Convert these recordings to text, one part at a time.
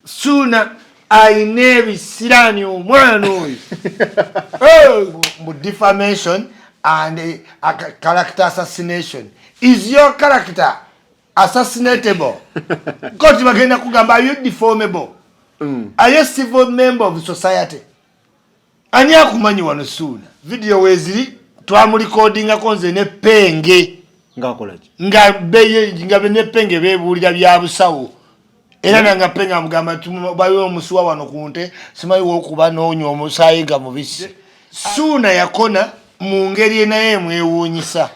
SUUNA ayina ebisirani omwana oyo defamation and character assassination. Is your character assassinatable? Koti bagenda kugamba, are you deformable? Are you a civil member of society? Ani akumanyi wano SUUNA video weziri twamulikodinga konze ne penge ngakolaje nga ne penge bebulira bya busawo era nanga penge amugamba bayo omusuwa wano kunte simayi wokuba n'onywa omusaayi nga mubisi. SUUNA yakona mu ngeri naye mwewuunyisa.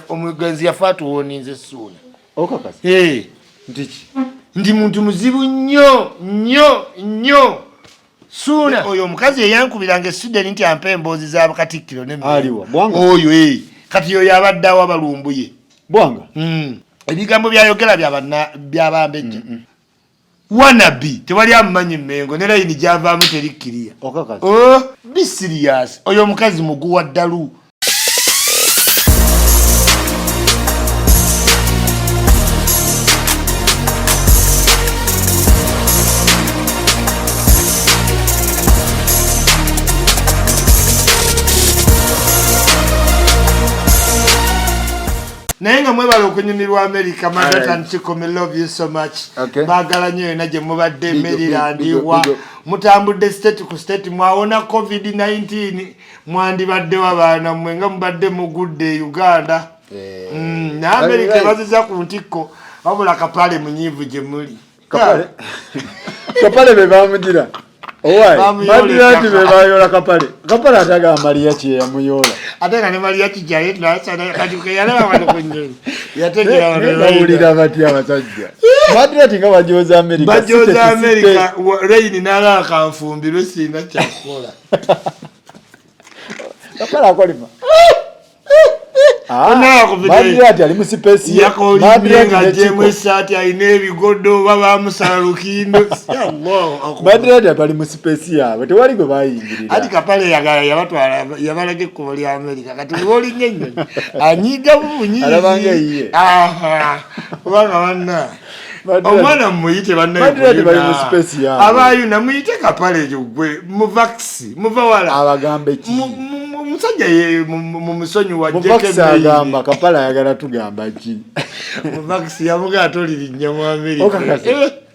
Omugenzi yafa tuwoninze SUUNA okakasi ndiki ndi muntu muzibu nnyo SUUNA oyo omukazi eyankubiranga student nti ampa emboozi z'abakatikkiro aliwa bwanga oyo kati yo yabadde awa balumbuye bwanga ebigambo byayogera byabambejja wanabi tewali amumanyi Mengo ne layini gyavaamu terikkiriya. Be serious. Oyo omukazi muguwa ddalu. Nayenga mwebala okunyumirwa America Manhattan Chikome, love you so much. Bagala nyo naje mubadde Maryland wa mutambudde state ku state mwaona COVID-19 mwandibadde wabana mwenga mubadde mugudde Uganda. Na America baziza ku ntikko wabula kapale munyivu gye muli. Kapale bebamugira. Madirati bebayola kapale. Kapale ataga Maria chi ya muyola. Ateka ne Maria chi jaye twasana katuke yalaba wano kunyo. Yatekera wano. Bawulira batya abasajja. Madirati nga bajoza America. Bajoza America rain nala kanfumbirwe sina kyakola. Kapale akolima. Madirati ali musipesi Madirati jemwe sati aine ebigodo baba musala lukindo. Allah. Madirati ali musipesi yawe tewali gwe bayingirira. Ati kapale yagala yabatwala yabalage ko bali America kati boli nyenye. Anyiga bunyi. Alabanga yiye. Kubanga wanna. Omwana muyite banne. Madirati bali musipesi yawe. Abayu namuyite kapale jogwe mu vaccine muvawala. Abagambe ki. Musajja ye mu musonyu wa jeke agamba kapala yagala tugamba ki vaccine yamuga atoliri nyamu America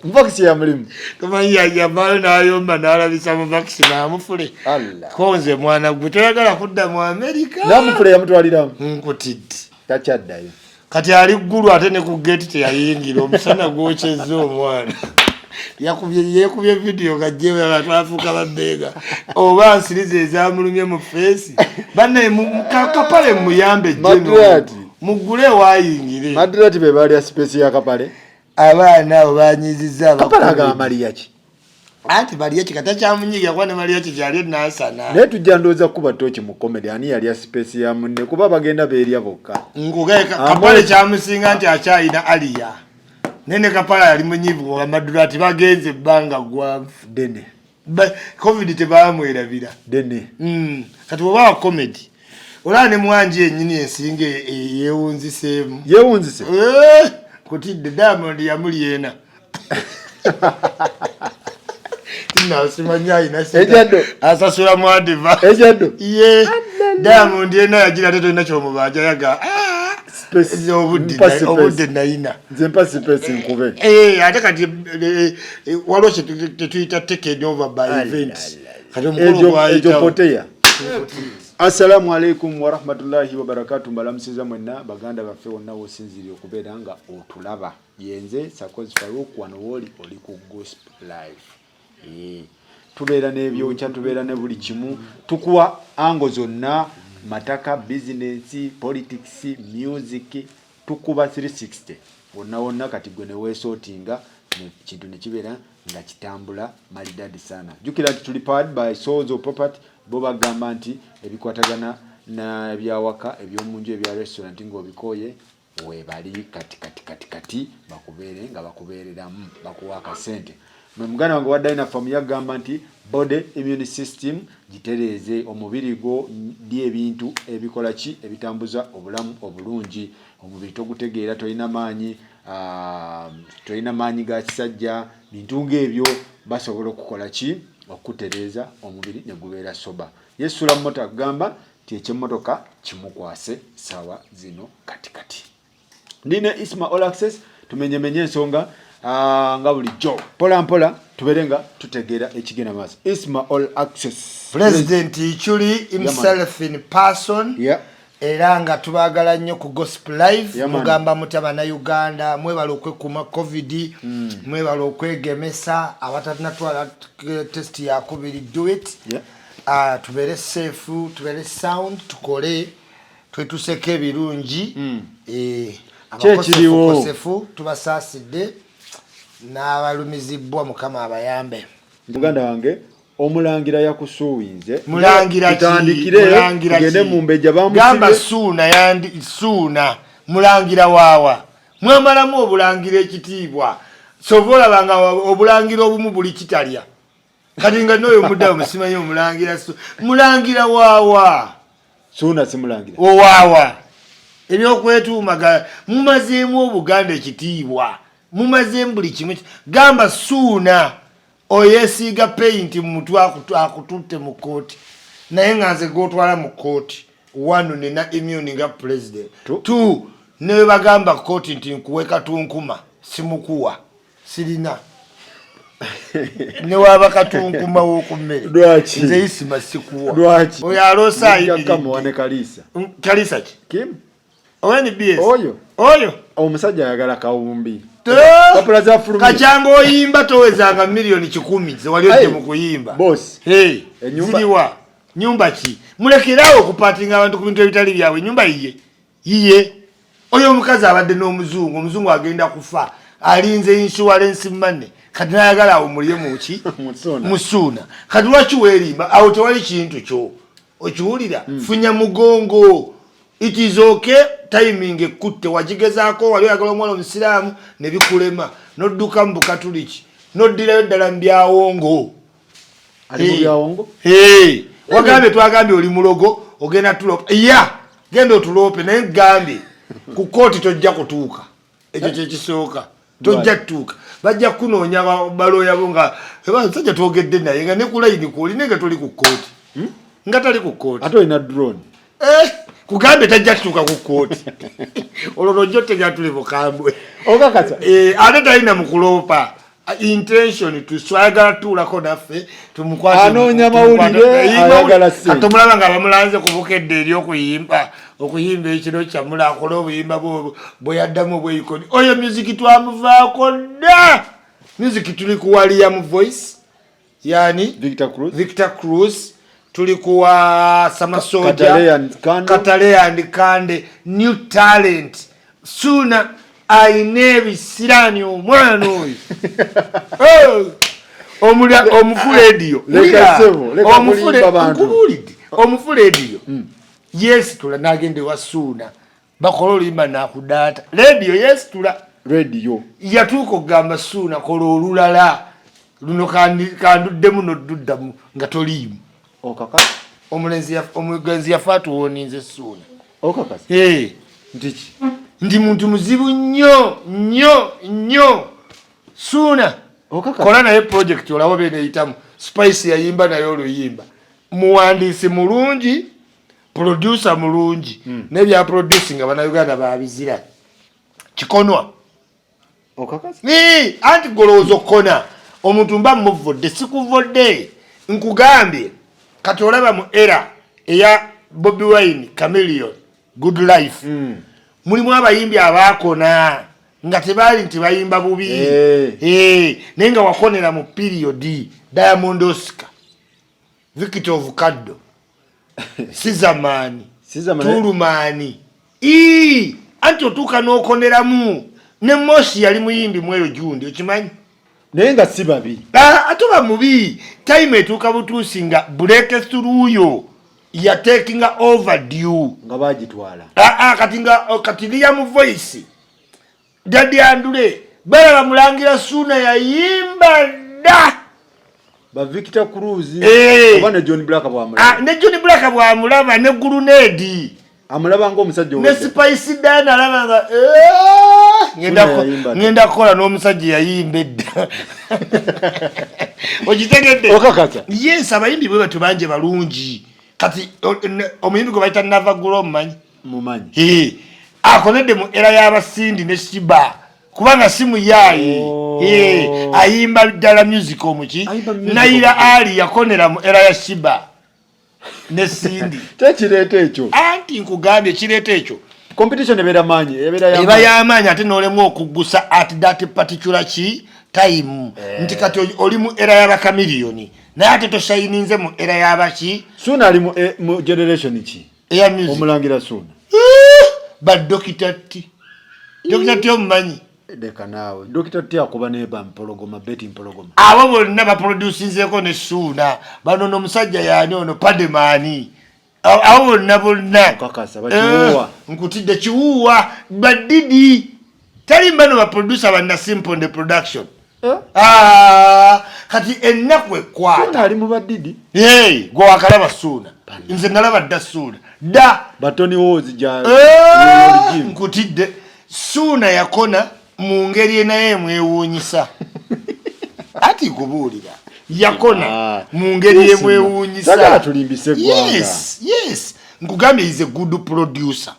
vaccine ya mulimu kama ya balo nayomba nalabisa mu vaccine amufule konze mwana gutayagala kudda mu America namufule yamutwalira nkutidde tachaddayo kati ali ggulu ate ne ku gate teyayingira omusana gwokyezza omwana yakubye video gajewe abatwafuka babega oba nsirize ezamulumye mu face banne kapale muyambe jeno mugule wayingire. Madirati be bali space ya kapale abaana obanyiziza kapale ga Maria ki ati Maria ki katacha munyiga kwane Maria ki jali nasana ne tujandoza kuba tochi mu comedy ani yali space ya munne kuba bagenda beerya bokka ngugeka kapale kyamusinga nti achaina aliya nene kapala yali munyivu wa Madirati bagenze banga gwa dene COVID tebamwerabira dene kati baba comedy olane mwanje ennyini ensinge yewunzisemu kutidde Diamond yamuli yena tina simanya ina ejado asasula mwadiva ejado ye Diamond yena yagira teto ina kyo mubaja yaga obudde naina nze mpasi pesi nkube ate kati waliwo tetuyita taken over by events kati omukulu ejopoteya. Assalamu alaikum wa rahmatullahi wa barakatuh. Mbalamusiza mwenna baganda baffe wonna wosinziri okubeera nga otulaba yenze Sakozi Farouk wano woli oli ku Gospel Live. Tubeera n'ebyokya tubeera ne buli kimu tukuwa ango zonna mataka business politics music tukuba 360 wonna kati gwe ne weesootinga kintu ne kibeera nga kitambula malidadi sana. Jukira tuli powered by Souls of Property bo bagamba nti ebikwatagana na byawaka ebyomunju ebya restaurant ngo bikoye webali kati bakubeere nga bakubeereramu bakuwaka sente. Mugana wange wa Dynafam yagamba nti body immune system gitereeze omubiri go ndi ebintu ebikola ki ebitambuza obulamu obulungi omubiri togutegeera toyina maanyi tulina maanyi ga kisajja bintu ng'ebyo basobola okukola ki okutereeza omubiri ne gubeera soba. Yeesula mmotoka kugamba ti ekimmotoka kimukwase sawa zino katikati. Nine Isma Olaxes tumenyemenye ensonga nga bulijjo mpola mpola tubeere nga tutegeera ekigenda maaso. Isma Olaxes President Ichuli himself in person. Era nga tubagala nnyo ku Gospel Live mugamba mutabana Uganda mwebala okwekuma covid mwebala okwegemesa abatanatwala test ya kubiri do it tubere safe tubere sound tukole twetuseke birungi kyekiriwo tubasaasidde n'abalumizibwa mukama abayambe. Muganda wange Omulangira yakusuubinze mulangira tugende mu mbeja gamba SUUNA mulangira waawa mwamalamu obulangira ekitiibwa sobola banga obulangira obumu buli kitalya kati nga noyo muddawo musimanyi mulangira waawa SUUNA si mulangira waawa ebyokwetuumaga mumazeemu Obuganda ekitiibwa mumazeemu buli kimu gamba SUUNA oyesiga paint mutwa akututte mu kooti naye nganze gotwala mu kooti wano nina immune nga president tu ne bagamba kooti nti nkuweka tunkuma simukuwa sirina ne waba katunkuma wokummere nze isima sikuwa oyo alosa kalisa ki kim ONBS oyo omusajja ayagala kawumbi kachanga oyimba towezanga milioni 10 ze wali ojje mu kuyimba boss ziriwa nyumba ki mulekerawo okupatinga abantu ku bintu ebitali byawe nyumba yiye oyo omukazi abadde n'omuzungu agenda kufa alinze insurance money kati nayagala awo muliye muki mu SUUNA kati lwaki weerimba awo tewali kintu kyo okiwulira funya mugongo. It is okay timing ekutte wajigezaako wali oyagala omwana omusiraamu ne bikulema nodduka mu Bukatuliki noddirayo ddala mbyawongo wagambye twagambye oli mulogo ogenda tulope genda otulope naye gambye ku kooti tojja kutuuka ekyo kyekisooka tojja kutuuka bajja kunoonya balooya bo nga sajja twogedde naye nga ne ku layini kwolina nga toli ku kooti nga tali ku kooti ate olina drone kugambe tajja kutuuka ku kooti olwo nojja tegera tuli bukambwe okakasa ate talina mu kuloopa intention tuswagala tuulako naffe tumukwate anoonya mawulire ayagala si katomulaba nga bamulanze ku bukedde eri okuyimba ekiro kyamula akola obuyimba bwe yaddamu bweyikoni oyo music twamuvaako dda music tuli kuwaliya mu voice yani Victor Cruz tuli kuwa Samasoja Katale and Kande new talent SUUNA ainebi sirani omwana oyo omufuledio omufuledio yes tula nagende wa SUUNA bakola olimba nakudata radio yes tula radio yatuuka okugamba SUUNA kola olulala luno kanduddemu nodduddamu nga toliimu okakasa omugenzi yafaatu woninze SUUNA okakasa ndiki ndi muntu muzibu nnyo SUUNA kola naye project olawo beneyitamu Spice yayimba naye oluyimba muwandiisi mulungi producer mulungi nebya producing Abannayuganda babizira kikonwa okakasa anti golowooza okona omuntu mba muvodde sikuvodde nkugambye kati olaba mu era eya Bobi Wine Chameleon Good Life mulimu abayimbi abaakona nga tebaali nti bayimba bubi naye nga wakonera mu period Diamond Oscar Victor Ovukaddo Sizamani Tulumani anti otuuka n'okoneramu ne Moshi yali muyimbi mweyo jundi okimanyi naye nga si babi ate bamubi time etuuka butuusi nga break through yo ya taking overdue nga bagitwala kati liya mu voice Daddy Andule balaba mulangira SUUNA yayimba dda ba Victor Cruz oba ne John Black bwamulaba ne John Black bwamulaba ne Grenade amulaba ng'omusajja ne Spice Dana alaba ngenda kukola n'omusajja yayimba edda okitegedde okakasa yes abayimbi bwe batubanje balungi kati omuyimbi gwe bayita Navagula mumanyi akonedde mu era y'abasindi ne Shiba kubanga simu yayi ayimba ddala music omuki Naira Ali yakonera mu era ya Shiba ne Sindi tekireeta ekyo anti nkugambye kireeta ekyo competition eba y'amaanyi ate n'olemu okuggusa at that particular time nti kati oli mu era y'abakamiliyoni naye ate toshayininze mu era y'abaki Suuna ali mu generation ki eya music omulangira Suuna ba Dr. T omumanyi deka naawe Dr. T akuba neba mpologoma beti mpologoma abo bonna baproducinzeko ne Suuna bano n'omusajja yaani ono Pademani abo bonna kakasa bakiwuwa nkutidde kiwuwa badidi tali mbano baproducer banna Simple the production kati ennaku ekwata Suuna ali mu badidi gwe wakalaba Suuna nze nalaba dda Suuna da batoni wozi ja nkutidde Suuna yakona mu ngeri enaye mwewuunyisa ati kubuulira yakona mu ngeri emwewuunyisa tulimbise gwanga yes nkugambye is a good producer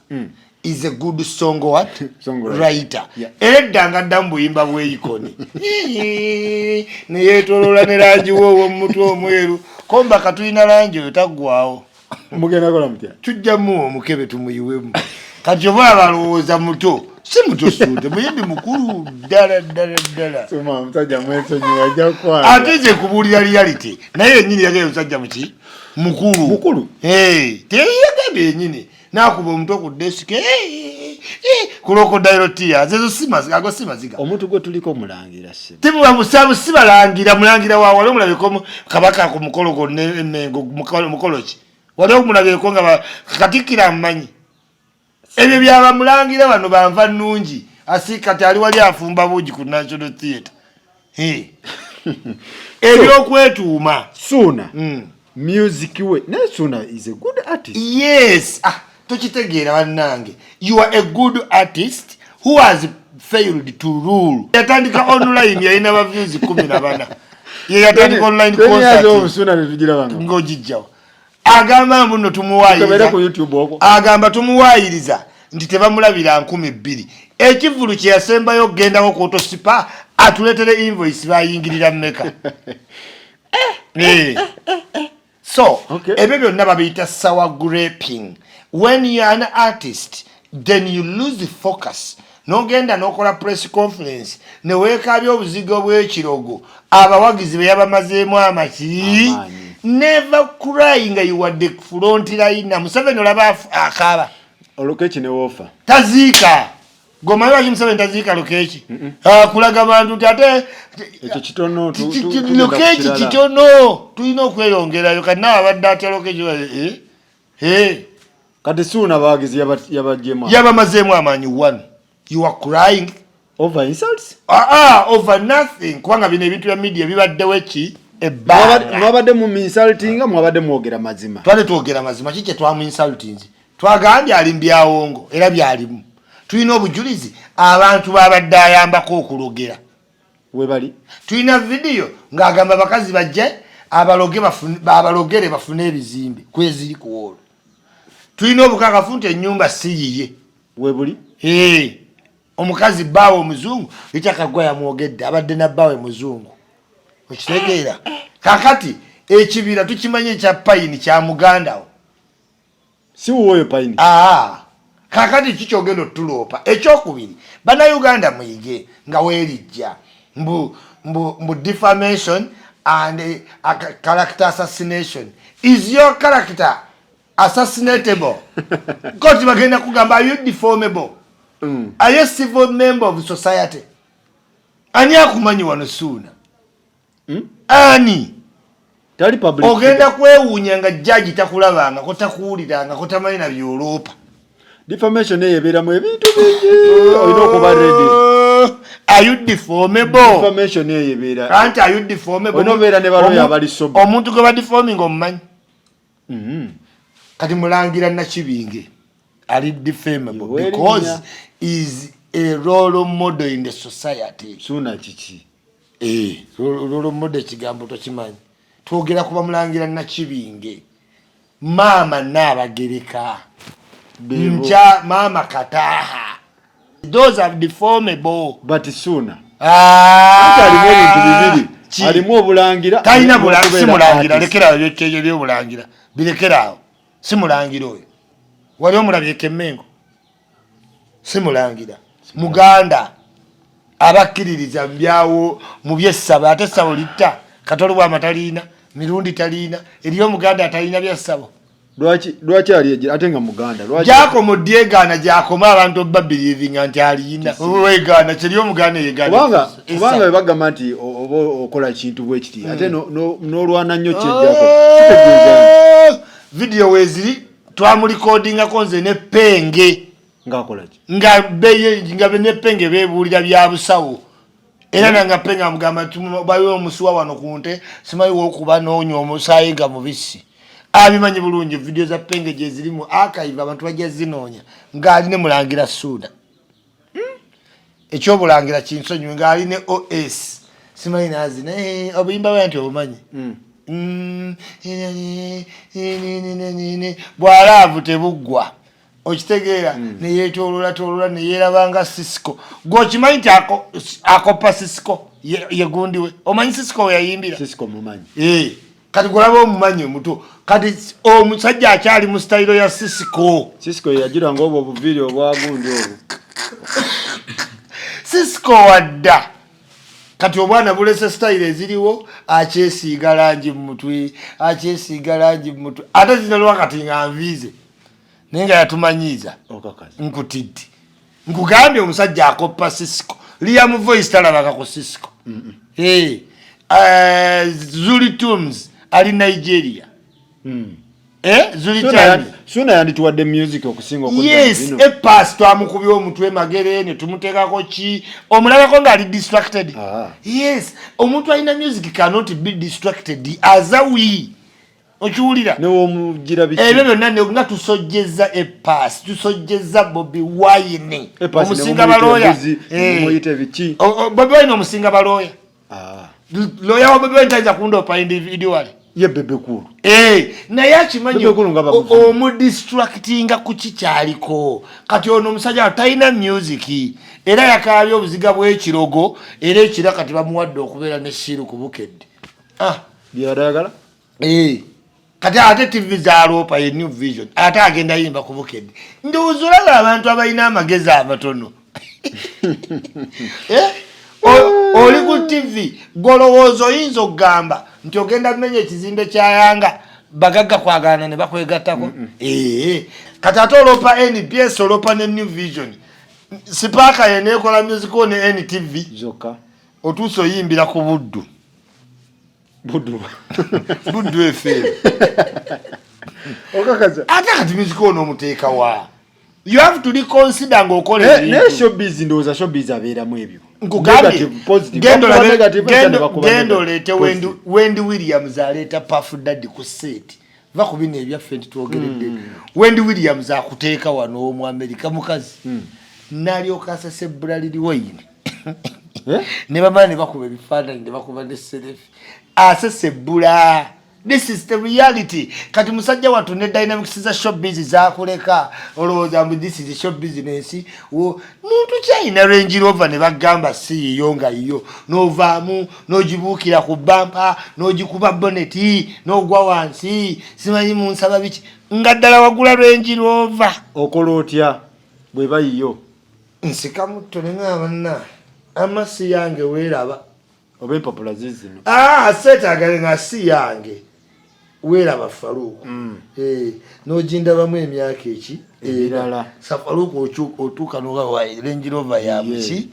is a good song writer edda nga dda mbuyimba bweyikoni neyeetolola ne langi woowo mu mutwe omweru komba katulina langi oyo taggwawo mugenda kola mutya tujjamu omukebe tumuyiwemu kati oba abalowooza muto si muto Suude muyimbi mukulu ddala soma omusajja mwesonyi wajja kwa ate nze kubuulira reality naye yennyini yagenda omusajja muki mukulu teyagambye yennyini nakuba omutwe ku desike kulokodayiro tiya zezo simaziga omuntu gwe tuliko mulangira se tibubamusabu sibalangira mulangira wawale omulabeko kabaka ku mukolo gonna emengo mukolo ki wali omulabeko nga katikira amumanyi ebyo byaba mulangira bano banva nnungi asikati ali wali afumba buugi ku National Theatre ebyokwetuuma Suuna music we naye Suuna is a good artist yes tokitegeera bannange you are a good artist who has failed to rule yatandika online yalina ba views 14 yatandika online concert Suuna netugira banga ngojijjawo agamba mbuno tumuwaayiriza agamba tumuwaayiriza nti tebamulabira 2,000 ekivulu kye yasembayo gendako ku autosipa atuleetere invoice bayingirira mmeka so ebyo byonna babiyita sour graping when you are an artist then you lose the focus nogenda nokola press conference neweekabya obuzigo bw'ekirogo abawagizi be yabamazeemu amaki never crying you are the front line Museveni olaba akaba olokechi ne wofa taziika gomayo wa Museveni taziika lokechi kulaga bantu tate ekyo kitono lokechi kitono tulina okweyongerayo kana abadde ate lokechi kati Suuna bagizi yabamazeemu amaanyi one you are crying over insults over nothing kubanga bino ebintu bya media bibaddewo eki mwabadde mu insulting mwabadde mwogera mazima twali twogera mazima kike twamu insulting twagambye ali mbyawongo era byalimu tulina obujulizi abantu babadde ayambako okulogera we bali tulina video ng'agamba bakazi bajje abalogere bafune ebizimbe kweziri kuwolo tulina obukakafu nti ennyumba siyiye we buli omukazi bbaawe omuzungu ekyakagwa yamwogedde abadde nabbawe muzungu okitegeera kakati ekibira tukimanye ekya payini kya mugandawo si woyo payini kakati kikyogenda otuloopa ekyokubiri bannayuganda muyige nga weerijja mbu defamation and character assassination is your character assassinatable koti bagenda kugamba are you deformable are you a civil member of society ani akumanyi wano Suuna ani tali public ogenda kwewuunya nga judge takulabanga ko takuwuliranga ko tamanyi na byoloopa defamation eyebeeramu ebintu bingi olina okuba ready are you deformable defamation eyebeera kanti are you deformable onobeera ne baloya abali sobo omuntu gwe badeforming omumanyi kati mulangira Nakibinge ali defamable because is a role model in the society. SUUNA chichi. Role model kigambo tokimanyi. Twogera kuba mulangira Nakibinge. Mama Nabagereka. Nja mama Kataha. Those are deformable. But SUUNA. Hata alimu ebintu bibiri. Alimu obulangira. Talina bulangira, si mulangira. Lekera ebyekeje by'obulangira. Birekera. Si mulangira oyo. Wali omulabye Kemengo. Si mulangira. Muganda abakkiririza mbyawo mu byessabo ate essabo litta katolo bwa matalina mirundi talina eriyo muganda atalina byessabo lwaki ali ate nga muganda lwaki jako mudyegana jakoma abantu babirivinga anti alina wegana kiriyo muganda yegana kubanga bagamba nti oba okola kintu bwe kiti ate n'olwana nnyo kyejjako video weziri twamulikodinga konze ne penge ngakola ki nga bene penge bebuulira bya busawo era nga penga mugamba bayo omusuwa wano kunte simayi wokuba n'onywa omusaayi nga mubisi abimanyi bulungi video za penge gye zirimu archive abantu bajja zinoonya ng'ali ne mulangira SUUNA ekyobulangira kinsonyiwe ng'ali ne OS simayi naazina obuyimba bwe nti obumanyi bw'alaavu tebuggwa okitegeera ne yeetooloola ne yeerabanga Cisco gwokimanyi nti akopa Cisco yegundiwe omanyi Cisco we yayimbira Cisco mumanyi kati golaba omumanyi omuto kati omusajja akyali mu style ya Cisco yagira ng'obwo obuviiri obwagundi obwo Cisco wadda kati obwana bulese style eziriwo akyesiiga langi mu mutwe ate zino lwakati nga nviize nenga yatumanyiza nkutidde nkugambye omusajja akopa Cisco Liam Voice talabaka ku Cisco Zuli Tunes ali Nigeria SUUNA yandituwadde music okusinga yes pass twamukubye omutwe magere ne tumuteekako ki omulabako ng'ali distracted yes omuntu alina music cannot be distracted as a we okiwulira ebyo byonna nga tusojjeza epaasi tusojjeza Bobi Wine omusinga balooya Bobi Wine omusinga balooya looya wa Bobi Wine tayinza kundopa individual ye bebekulu naye akimanyi omudistractinga ku kikyaliko kati ono omusajja talina music era yakaabya obuziga bw'ekirogo era ekira kati bamuwadde okubeera ne Shiru ku Bukedde byadagala kati ate TV za Europa ye New Vision ate agenda yimba ku Bukedde ndowooza olaba abantu abalina amagezi amatono oli ku TV golowooza oyinza okugamba nti ogenda mmenya ekizimbe kya Yanga bagagga kwagana ne bakwegattako kati ate oloopa NBS oloopa ne New Vision sipaaka yeneekola music ne NTV zokka otuuse oyimbira ku Buddu FM okakaza ate kati music ono omuteeka wa you have to reconsider ng'okola ne showbiz ndowooza showbiz abeeramu ebyo gendo leete Wendy Williams aleeta Puff Daddy ku set va ku bino ebyaffe nti twogeredde Wendy Williams akuteeka wano omu Amerika mukazi n'alyoka asase Bradley Wayne ne bamala ne bakuba ebifaananyi ne bakuba ne selfie asase bula. This is the reality. Kati musajja watu ne dynamics za showbiz zakuleka olowooza mbu this is show business muntu kyayina Range Rover ne bagamba si yonga iyo novaamu nogibuukira ku bampa nogikuba boneti nogwa wansi simanyi munsaba biki nga ddala wagula Range Rover okola otya bwe bayiyo nsika mutto nenga amasi yange weeraba oba empapula zizino seetaagale nga si yange weeraba Faruku n'ogindabamu emyaka eki Ebirala Faruku otuuka n'owa Range Rover ya muki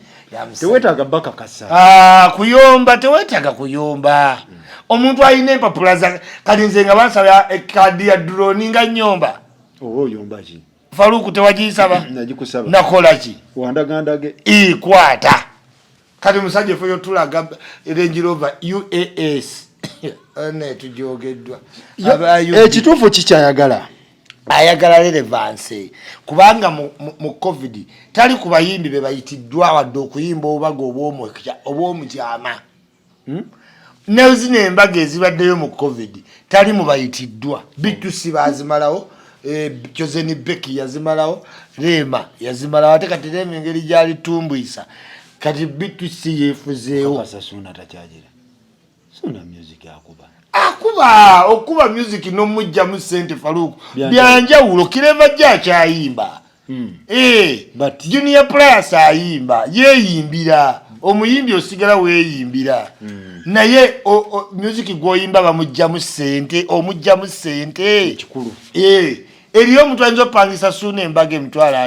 teweetaaga bakakasa kuyomba teweetaaga kuyomba omuntu alina empapula za kati nze nga bansaba ekkaadi ya drone nga nnyomba oba oyomba ki Faruku tewagisaba nagikusaba nakola ki wandagandage kwata kati musajja fo yotulaga Range Rover UAS ane tujogeddwa ekituufu kikyayagala ayagala relevance kubanga mu covid tali kubayimbi be bayitiddwa wadde okuyimba obubaga obw'omukyama nezino embaga ezibaddeyo mu covid tali mu bayitiddwa bitusi bazimalawo Joseni Beki yazimalawo Rema yazimalawo ate kati Rema engeri gyali tumbwisa kati bitusi yefuzeewo SUUNA takyajira SUUNA music okuba music n'omujja mu sente Faruku byanjawulo kireva gy'akyayimba but junior players ayimba yeeyimbira omuyimbi osigala weeyimbira naye music gwoyimba bamujjamu ssente omujjamu ssente kikulu eriyo omuntu ayinza opangisa SUUNA embaga emitwalo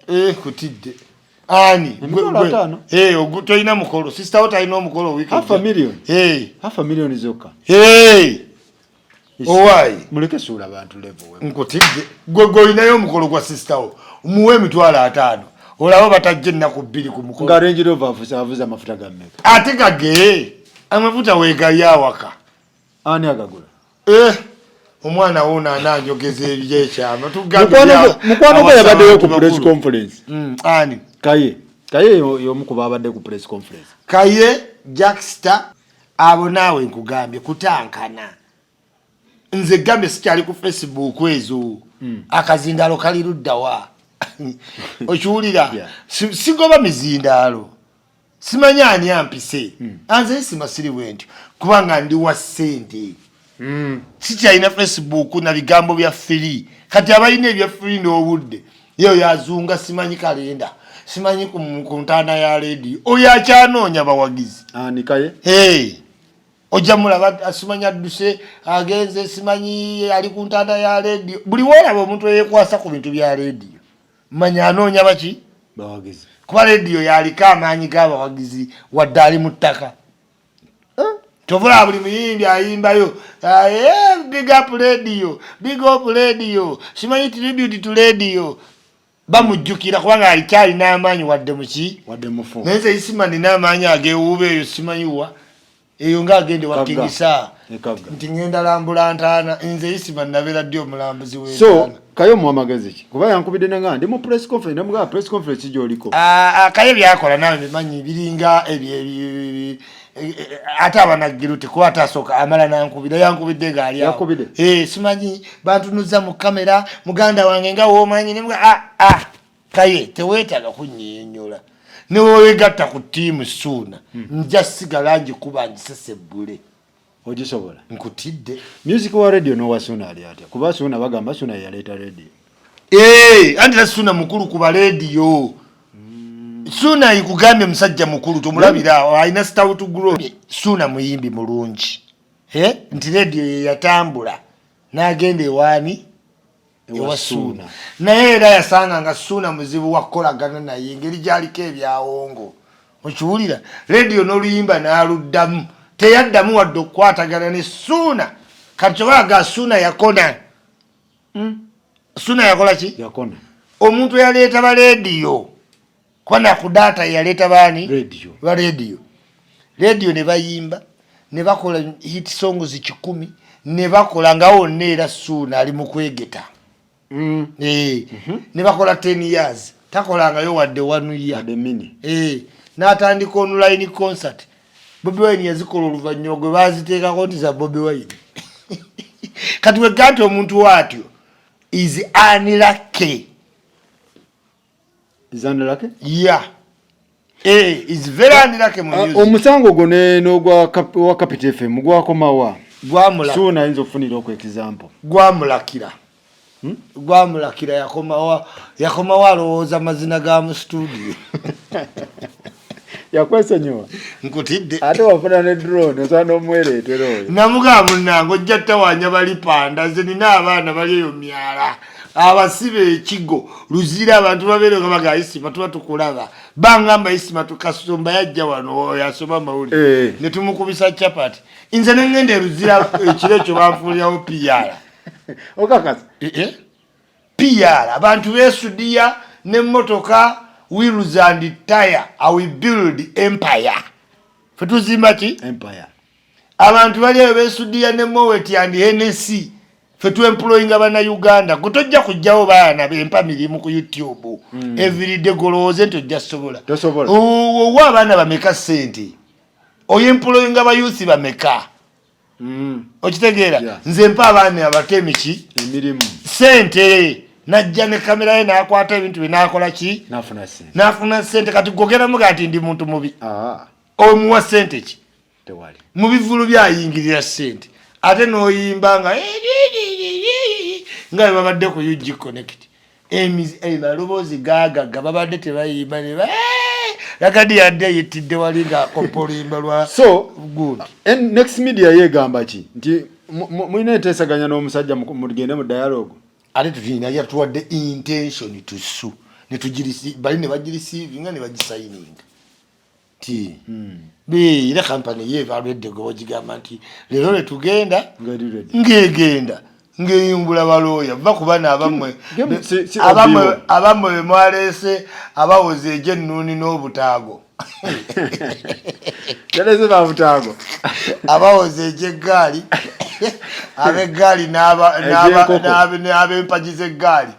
5 kutidde ani tolina mukolo sister wo talina omukolo weekend half a million zokka owaayi muleke suula abantu level nkutidde gwe olinayo omukolo gwa sister wo muwe emitwalo 5 olaba batajja ennaku 2 ku mukolo nga Range Rover avuza amafuta ga mmeka ate gage amafuta weegayo awaka ani agagula omwana wona ananjogeza ebyekyama mukwano gwe yabaddeyo ku press conference ani kaye y'omukuba abadde ku press conference kaye Jackster abo naawe nkugambye kutankana nze gambe sikyali ku Facebook ezo akazindalo kali luddawa okiwulira sigoba mizindalo simanya ani ampise anze simasiri bwentyo kubanga ndi wa ssente sikyalina Facebook na bigambo bya free kati abalina ebya free n'obudde yo yazunga simanyi kalenda simanyi ku ntanda ya radio oyo akyanoonya bawagizi nikaye ojja mulaba asimanya adduse agenze simanyi ali ku ntanda ya radio buli wolaba omuntu eyekwasa ku bintu bya radio manya anoonya baki bawagizi kuba radio yaliko amaanyi g'abawagizi wadde ali mu ttaka tovula buli muyimbi ayimbayo big up radio simanyi tribute to radio bamujjukira kubanga alikyali n'amaanyi wadde mufu naye nze isimani n'amaanyi agewuuba eyo simanyiwa eyo ng'agende wakingisa nti ngenda lambula ntaana nze isimani nabeera ddi omulambuzi w'entaana so kayo mu amagezi ki kuba yankubidde nenga ndi mu press conference namugaa press conference gy'oliko kayo byakola nawe bimanyi biringa ate abanagiru tekuba atasooka amala nankubira yankubidde ng'ali awo simanyi bantunuza mu kamera muganda wange nga woomanyi ne kaye teweetaaga kunnyinyonnyola ne weegatta ku ttiimu SUUNA nja sigala ngikuba ngisesebbule ogisobola nkutidde music wa radio n'owa SUUNA ali atya kuba SUUNA bagamba SUUNA yaleeta radio anti la SUUNA mukulu kuba radio SUUNA ikugambye musajja mukulu tomulabira alina stout grow SUUNA muyimbi mulungi nti radio ye yatambula n'agenda ewaani ewa SUUNA naye era yasanga nga SUUNA muzibu wakolagana naye engeri gyaliko ebyawongo okiwulira radio n'oluyimba n'aluddamu teyaddamu wadde okukwatagana ne SUUNA kati kyobalaga SUUNA yakona SUUNA yakola ki yakona omuntu yaleeta ba radio kwana ku data yaleeta baani ba radio ne bayimba ne bakola hit songs 10 ne bakola nga wonna era SUUNA ali mu kwegeta ne bakola 10 years takolangayo wadde 1 year n'atandika online concert Bobi Wine yazikola oluvannyuma gwe baaziteekako nti za Bobi Wine kati weganti omuntu watyo is unlucky. Is unlucky? Yeah. Is very unlucky mu music. Omusango gone no gwa Capital FM gwakomawa. Gwamula. SUUNA inzo funira okwe example. Gwamulakira. Gwamulakira yakomawa alowooza mazina ga mu studio. Yakwesenyowa nkutidde ate wafuna ne drone osana omwereetera oyo namuga munnango ojja tawanya bali panda nze nina abaana bali eyo myala abasibe ekigo luzira abantu babeere nga baga Isima tuba tukulaba bangamba Isima tukasomba yajja wano yasoma mawuli ne tumukubisa chapati nze nengende luzira ekiro ekyo banfuulirawo PR okakasa PR abantu beesudiya n'emmotoka wheels and tire, I will build empire. Fetuzimba ki? Empire. Abantu bali besudia ne Moweti and NSC. fe tu employing abana Uganda kutojja kujjawo baana bempa mirimu ku YouTube everyday goloze nto jasobola owa abana bameka sente oyemploying aba youth bameka okitegeera nze mpa abana abatemi ki emirimu sente najja ne kamera ye nakwata ebintu binakola ki nafuna sente kati gogera mugati ndi muntu mubi omuwa sente ki tewali mu bivulu byayingirira sente ate noyimba nga babadde ku UG Connect balobozi gagaga babadde tebayimba ne yakadi yadde yitidde wali nga kompolimba lwa so good and next media yegamba ki nti mwine tesaganya n'omusajja mugende mu dialogue ate tulina yatuwadde intention to sue ne tujirisi bali ne bajirisi nga ne bagisigning ti ile company ye valwedde go gigamba nti lero le tugenda ngegenda ngeyumbula baloya bakubana abamwe mwalese abawoze je nnuni n'obutago yaleze babutago abawoze je gali abe gali n'abempagize gali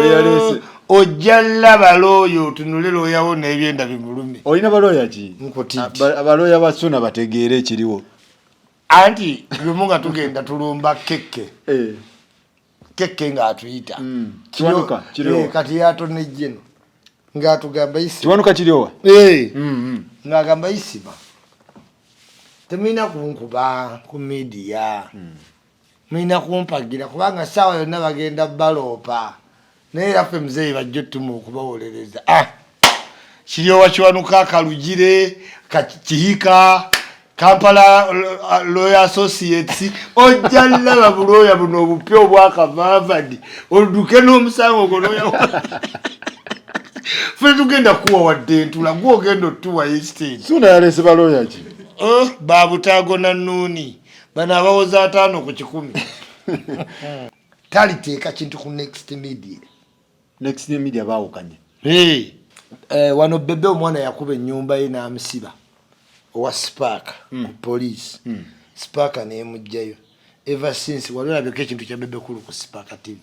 beyalese ojalla baloyo tunulero yawo n'ebyenda bimulumi olina baloya ki abaloya basuna bategeere ekiriwo anti lumunga tugenda tulumba keke keke nga atuyita kiwanuka kiriwo kati yato nejjeno nga tugamba isi kiwanuka kiriwo nga gamba isiba temina kunkuba ku media mina kumpagira kubanga sawa yonna bagenda balopa naye yaffe muzeeyi bajjo tumu okubawolereza kiryowa kiwanuka kalugire kihika Kampala Lawyer Associates ojjalla buloya buno obupya obwakavavadi oluduke n'omusango gonoya fe tugenda kuwa wadde ntula gwogenda otuwa estate SUUNA yalese baloya ki babutago na nuni bana abawoza 5 ku 10 taliteeka kintu ku next media baawukanye wano bebe omwana yakuba ennyumba ye n'amusiba owa Spark ku police Spark n'emujjayo ever since walabeko ekintu kya bebe kulu ku Spark TV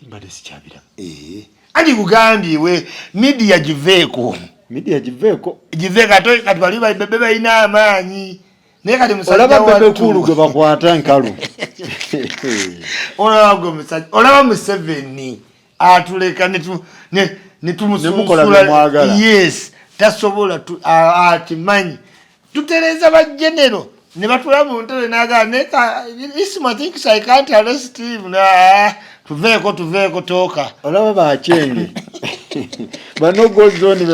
mbadde sikyabira andi kugambye we media giveeko kati bali bebe balina amaanyi naye kati musajja olaba bebe kulu gwe bakwata nkalu olaba Museveni atuleka ne tumukola yes tasobola atimanyi tutereza ba general ne batula mu ntebe naga neka isima think I can't arrest him na tuveko toka olaba bachenge bano gozoni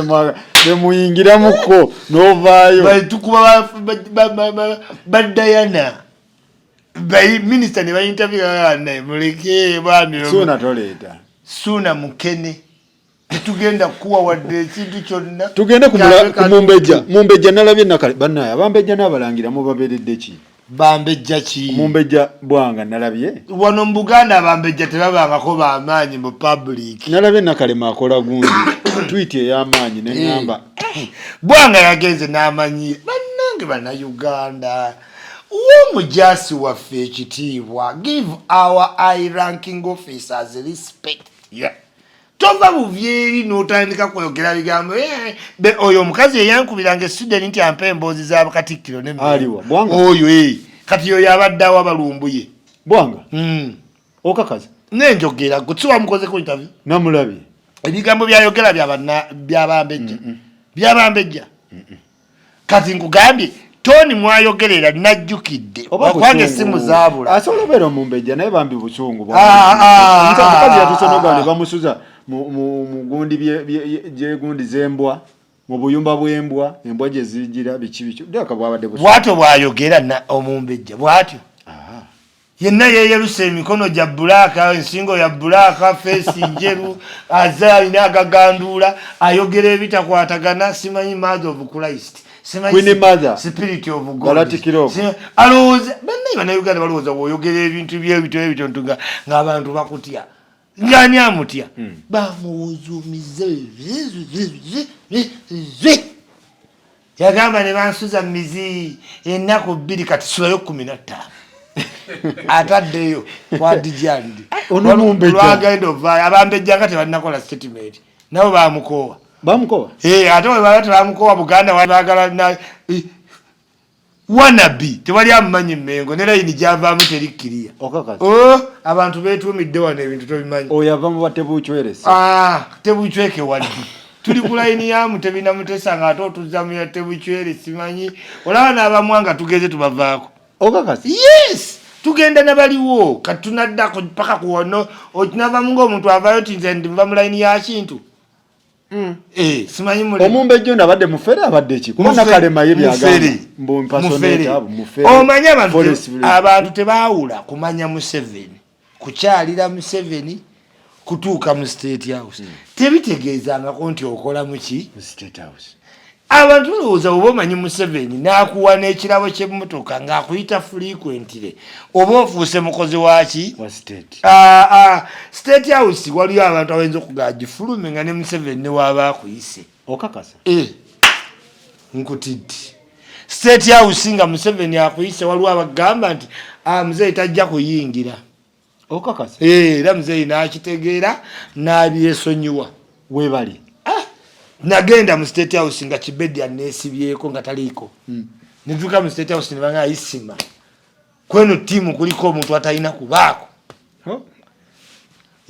bemuyingira muko novayo bayitukuba badayana bayi minister ne bayinterview na muleke bami SUUNA mukene tugenda kuwa wadde ekintu kyonna tugende ku mumbejja nalabye nakale bannaye abambejja n'abalangira mubaberedde ki bambejja ki mumbejja bwanga nalabye wano mu Buganda abambejja tebabangako bamaanyi mu public nalabye nakale makola gundi tweet ey'amaanyi neŋŋamba bwanga yagenze n'amanyi bannange bannayuganda omujasi waffe ekitiibwa give our high ranking officers respect tova buvyeri n'otandika kwogera bigambo oyo omukazi eyankubiranga student nti ampa emboozi z'abakatikkiro oyo kati yoyo abaddeawo abalumbuye bwanga okakazi nenjogera gutsuwa mukoze ku interview namulabye ebigambo byayogera byabambejja kati nkugambye Tony mwayogerera najjukidde bakwange simu zaabula asolobera mumbejja naye bambi busungu nkazi yatusonogane bamusuza mu gundi bye gundi zembwa mu buyumba bw'embwa embwa gye zigira biki ndeka bwabadde bwato bwayogera na omumbejja bwatyo yenna yeyeruse emikono gya bulaka ensingo ya bulaka face njeru azalina agagandula ayogera ebitakwatagana simanyi mother of Christ Queen Mother Spirit of God alowooza bannayuganda balowooza bw'oyogera ebintu byebitontugga ng'abantu bakutya ng'ani amutya bamuwuzumize yagamba ne bansuza mizi ennaku 2 kati sulayo 15 ataddeyo kwa dijandi ono Mumbejja lwagenda ovaayo abambejja nga tebalinakola statement nabo bamukowa ate bwe tebamukowa Buganda baagala wanabi tewali amumanyi Mengo ne layini gyavaamu terikkiriya abantu beetuumidde wano ebintu tobimanyi oyava mu batebuucwere tebuucweke waddi tuli ku layini yamu tebina mutesa nga ate otuzza mu tebuucwere simanyi olaba n'abamu nga tugeze tubavaako yes tugenda nabaliwo kati tunaddako paka kuwono okinavamu ng'omuntu avaayo ti nze ndiva mu layini ya kintu simanyi mule Omumbejja abadde mufere abadde ki kubona kalema ye byagamba mbo mpasoneta mufere omanyi abantu tebaawula kumanya Museveni kukyalira Museveni kutuuka mu State House tebitegeezangako nti okola muki mu State House abantu lowooza oba omanyi Museveni n'akuwa n'ekirabo ky'emmotoka ng'akuyita frequently oba ofuuse mukozi waki wa state State House waliyo abantu abayinza okugagifulume nga ne Museveni ne waaba akuyise okakasa nkutidde State House nga Museveni akuyise waliwo abagamba nti muzeeyi tajja kuyingira okakasa era muzeeyi n'akitegeera n'abyesonyiwa weebali nagenda mu State House nga Kibedi anesibyeko nga taliiko nituuka mu State House nebanga ayisima kweno tiimu kuliko omuntu atalina kubaako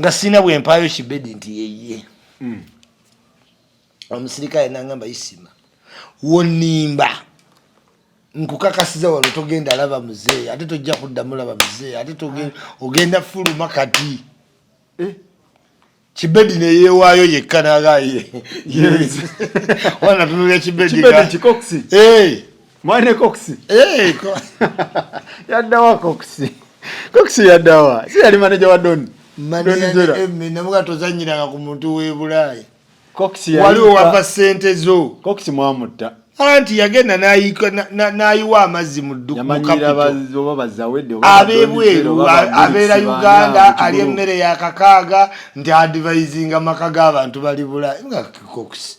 nga sina bwe mpaayo Kibedi nti yeye omusirikale nangamba isima wonimba nkukakasiza wano togenda laba muzeeyi ate tojja kuddamu laba muzeeyi ate ogenda fuluma kati Kibedi ne yeewaayo yekka n'agaaye wana tunulya Kibedi kikoksi mwane koksi yaddawa koksi yaddawa si yali manager wa Doni namuga tozanyiranga ku muntu w'e Bulaayi waliwo wava ssente zo koksi mwamutta anti yagenda n'ayiwa amazzi mu dduku ab'ebweru abeera Uganda ali emmere yakakaaga nti advisinga amaka g'abantu bali Bulaayi nga koksi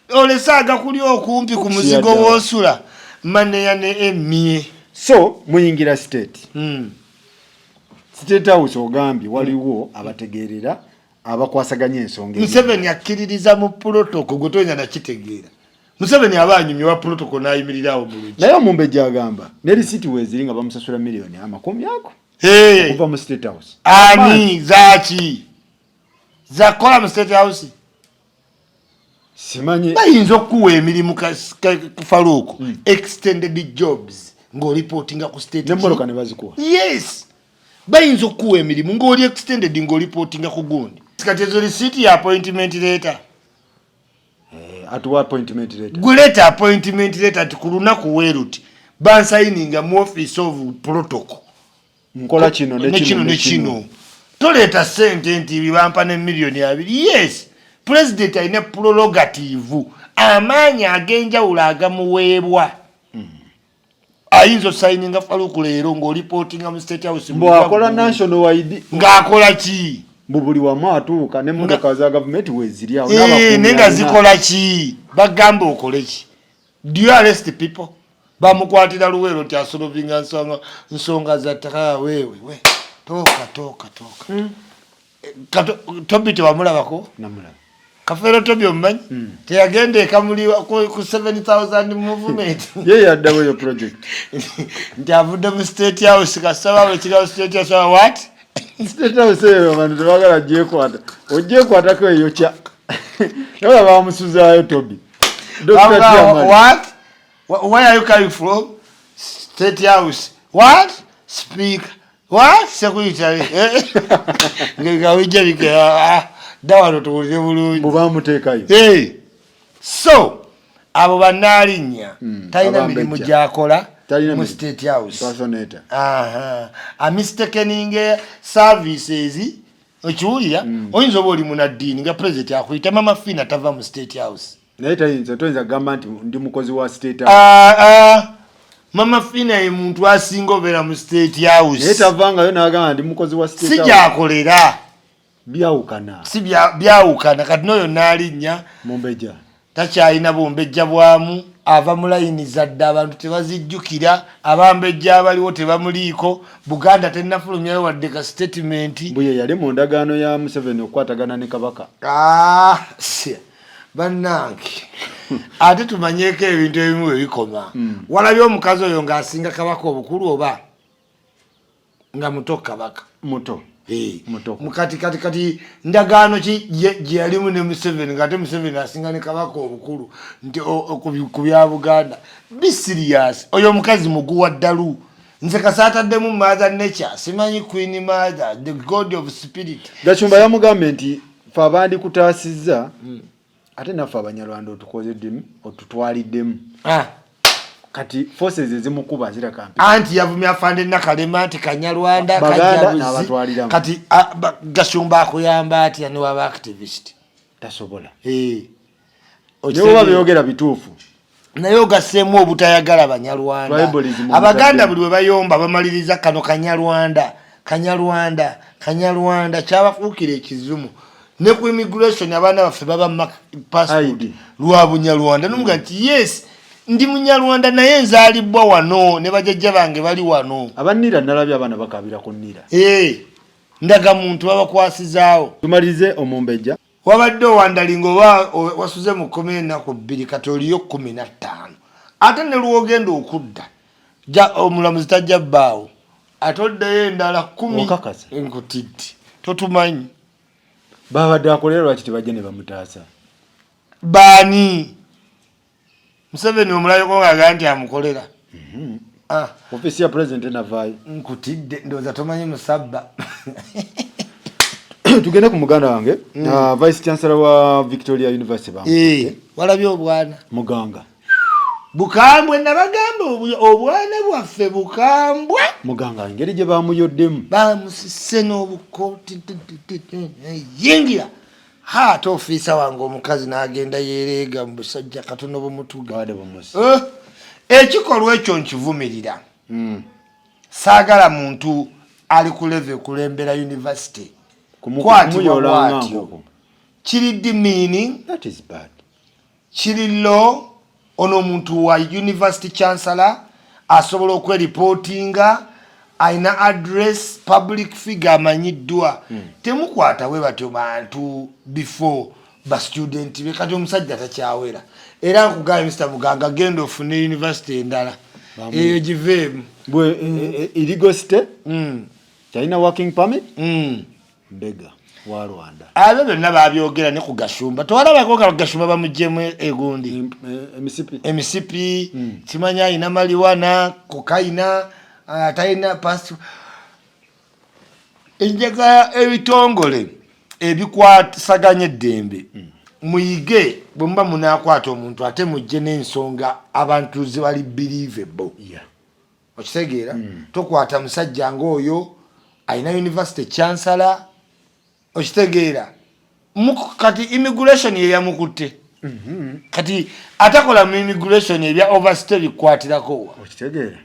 olesaaga kuli okumpi ku muzigo w'osula maneya ne emie so muyingira state State House ogambye waliwo abategeerera abakwasaganya ensonga Museveni akkiririza mu protocol gwe toyina nakitegeera Museveni abanyumye wa protocol n'ayimirirawo bulungi naye Omumbejja agamba ne risiti weeziri nga bamusasula miliyoni 10 ako okuva mu State House ani zaki zakola mu State House simanyi bayinza okuwa emirimu kufaluuko extended jobs ng'olipotinga ku state n'emmoloka ne bazikuwa yes bayinza okuwa emirimu ng'oli extended ng'olipotinga ku gundi kati ezo risiti ya appointment letter atuwa appointment letter guleta appointment letter ku lunaku weeruti bansayininga mu office of protocol nkola kino ne kino toleeta ssente nti bibampa ne miliyoni 2 yes president alina prerogative amaanyi ag'enjawulo agamuweebwa ayinza osayininga faluku leero ng'olipotinga mu State House mbwakola national ID ng'akola ki buli wamu atuuka n'emmotoka za gavumenti weeziryawo nenga zikola ki bagamba okole ki do you arrest people bamukwatira luweero nti asolovinga nsonga za ttaka wewe tooka Tobi tewamulabako namulaba Kafero Tobi omumanyi teyagenda ekamuliwa ku 7,000 movement ye yaddawo yo project nti avudde mu State House kasaba wekirawo State House what State House eyo abantu tebagala gyekwata ogyekwatako eyo kya yola bamusuzaayo Tobi what where are you coming from State House what speaker what secretary ngeka wijabike dawano tuwulire bulungi mubamuteekayo so abo bannaalinya talina mirimu gyakola mu State House amistakening services okiwulira oyinza oba oli munaddiini nga president akuyita mama Fina tava mu State House naye toyinza kugamba nti ndi mukozi wa State House mama Fina ye muntu asinga obeera mu State House naye tavangayo n'agamba ndi mukozi wa State House si gyakolera byawukana si byawukana kati n'oyo n'alinnya Mumbejja takyalina bumbejja bwamu ava mu layini zadde abantu tebazijjukira abambejja abaliwo tebamuliiko Buganda tennafulumyayo wadde ka statement mbuye yali mu ndagaano ya Museveni okwatagana ne Kabaka bannange ate tumanyeeko ebintu ebimu ebikoma walabye omukazi oyo ng'asinga Kabaka obukulu oba nga muto Kabaka muto kati ndagaano ki gye yalimu ne Museveni ng'ate Museveni asinga ne Kabaka obukulu nti ku bya Buganda be serious oyo omukazi muguwa ddalu nze kasaataddemu mother nature simanyi Queen Mother the god of spirit Gachumba yamugambe nti fe abandi kutaasizza ate naffe Abanyarwanda otukozeddemu otutwaliddemu kati forces ezimukuba zira kampi anti yavumya afande Nakalema nti Kanyarwanda Kajabuzi kati Gachumba akuyamba ati ani waba activist tasobola oba byogera bituufu naye ogasseemu obutayagala Abanyarwanda Abaganda buli we bayomba bamaliriza kano Kanyarwanda kyabafuukira ekizumu ne ku immigration abaana baffe baba passport lwa Bunyarwanda n'omuga nti yes ndi Munyarwanda naye nzaalibwa wano ne bajjajja bange bali wano abannira nalabye abaana bakabira ku nnira ndaga muntu babakwasizaawo tumalize omumbejja wabadde owandalinga oba wasuze mu 12 kati oliyo 15 ate ne lwogenda okudda omulamuzi tajja bbaawo atoddeyo endala 10 enkutidde totumanyi babadde akolera lwaki tebajja ne bamutaasa baani Museveni omulayo ng'agaa nti amukolera ofisi ya president enavaayo nkutidde ndowooza tomanyi musabba tugende ku muganda wange vice chancellor wa Victoria University walabye obwana muganga bukambwe nabagamba obwana bwaffe bukambwe muganga engeri gye bamuyoddemu bamusise n'obukooti yingira ate ofiisa wange omukazi n'agenda yereega mu busajja katono bumutuga ekikolwa ekyo nkivumirira saagala muntu ali ku level kulembera university kwatibwa kiri demeaning kiri law ono muntu wa university chancellor asobola okweriportinga aina address public figure amanyiddwa temukwata we batyo bantu before ba student be kati omusajja takyawera era nkugaye Mr. Muganga genda ofune university endala eyo giveemu bwe illegal state China working permit mbega wa Rwanda abo bonna babyogera ne ku Gachumba tewalabako nga Gachumba bamuggyemu egundi emisipi kimanya ayina maliwana kokaina atayina passport enjaga ebitongole ebikwasaganya eddembe muyige bwe muba munaakwata omuntu ate mujje n'ensonga abantu ze bali believable okitegeera tokwata musajja ng'oyo ayina university chancellor okitegeera kati immigration ye yamukutte kati atakola mu immigration ebya overstay bikwatirako okitegeera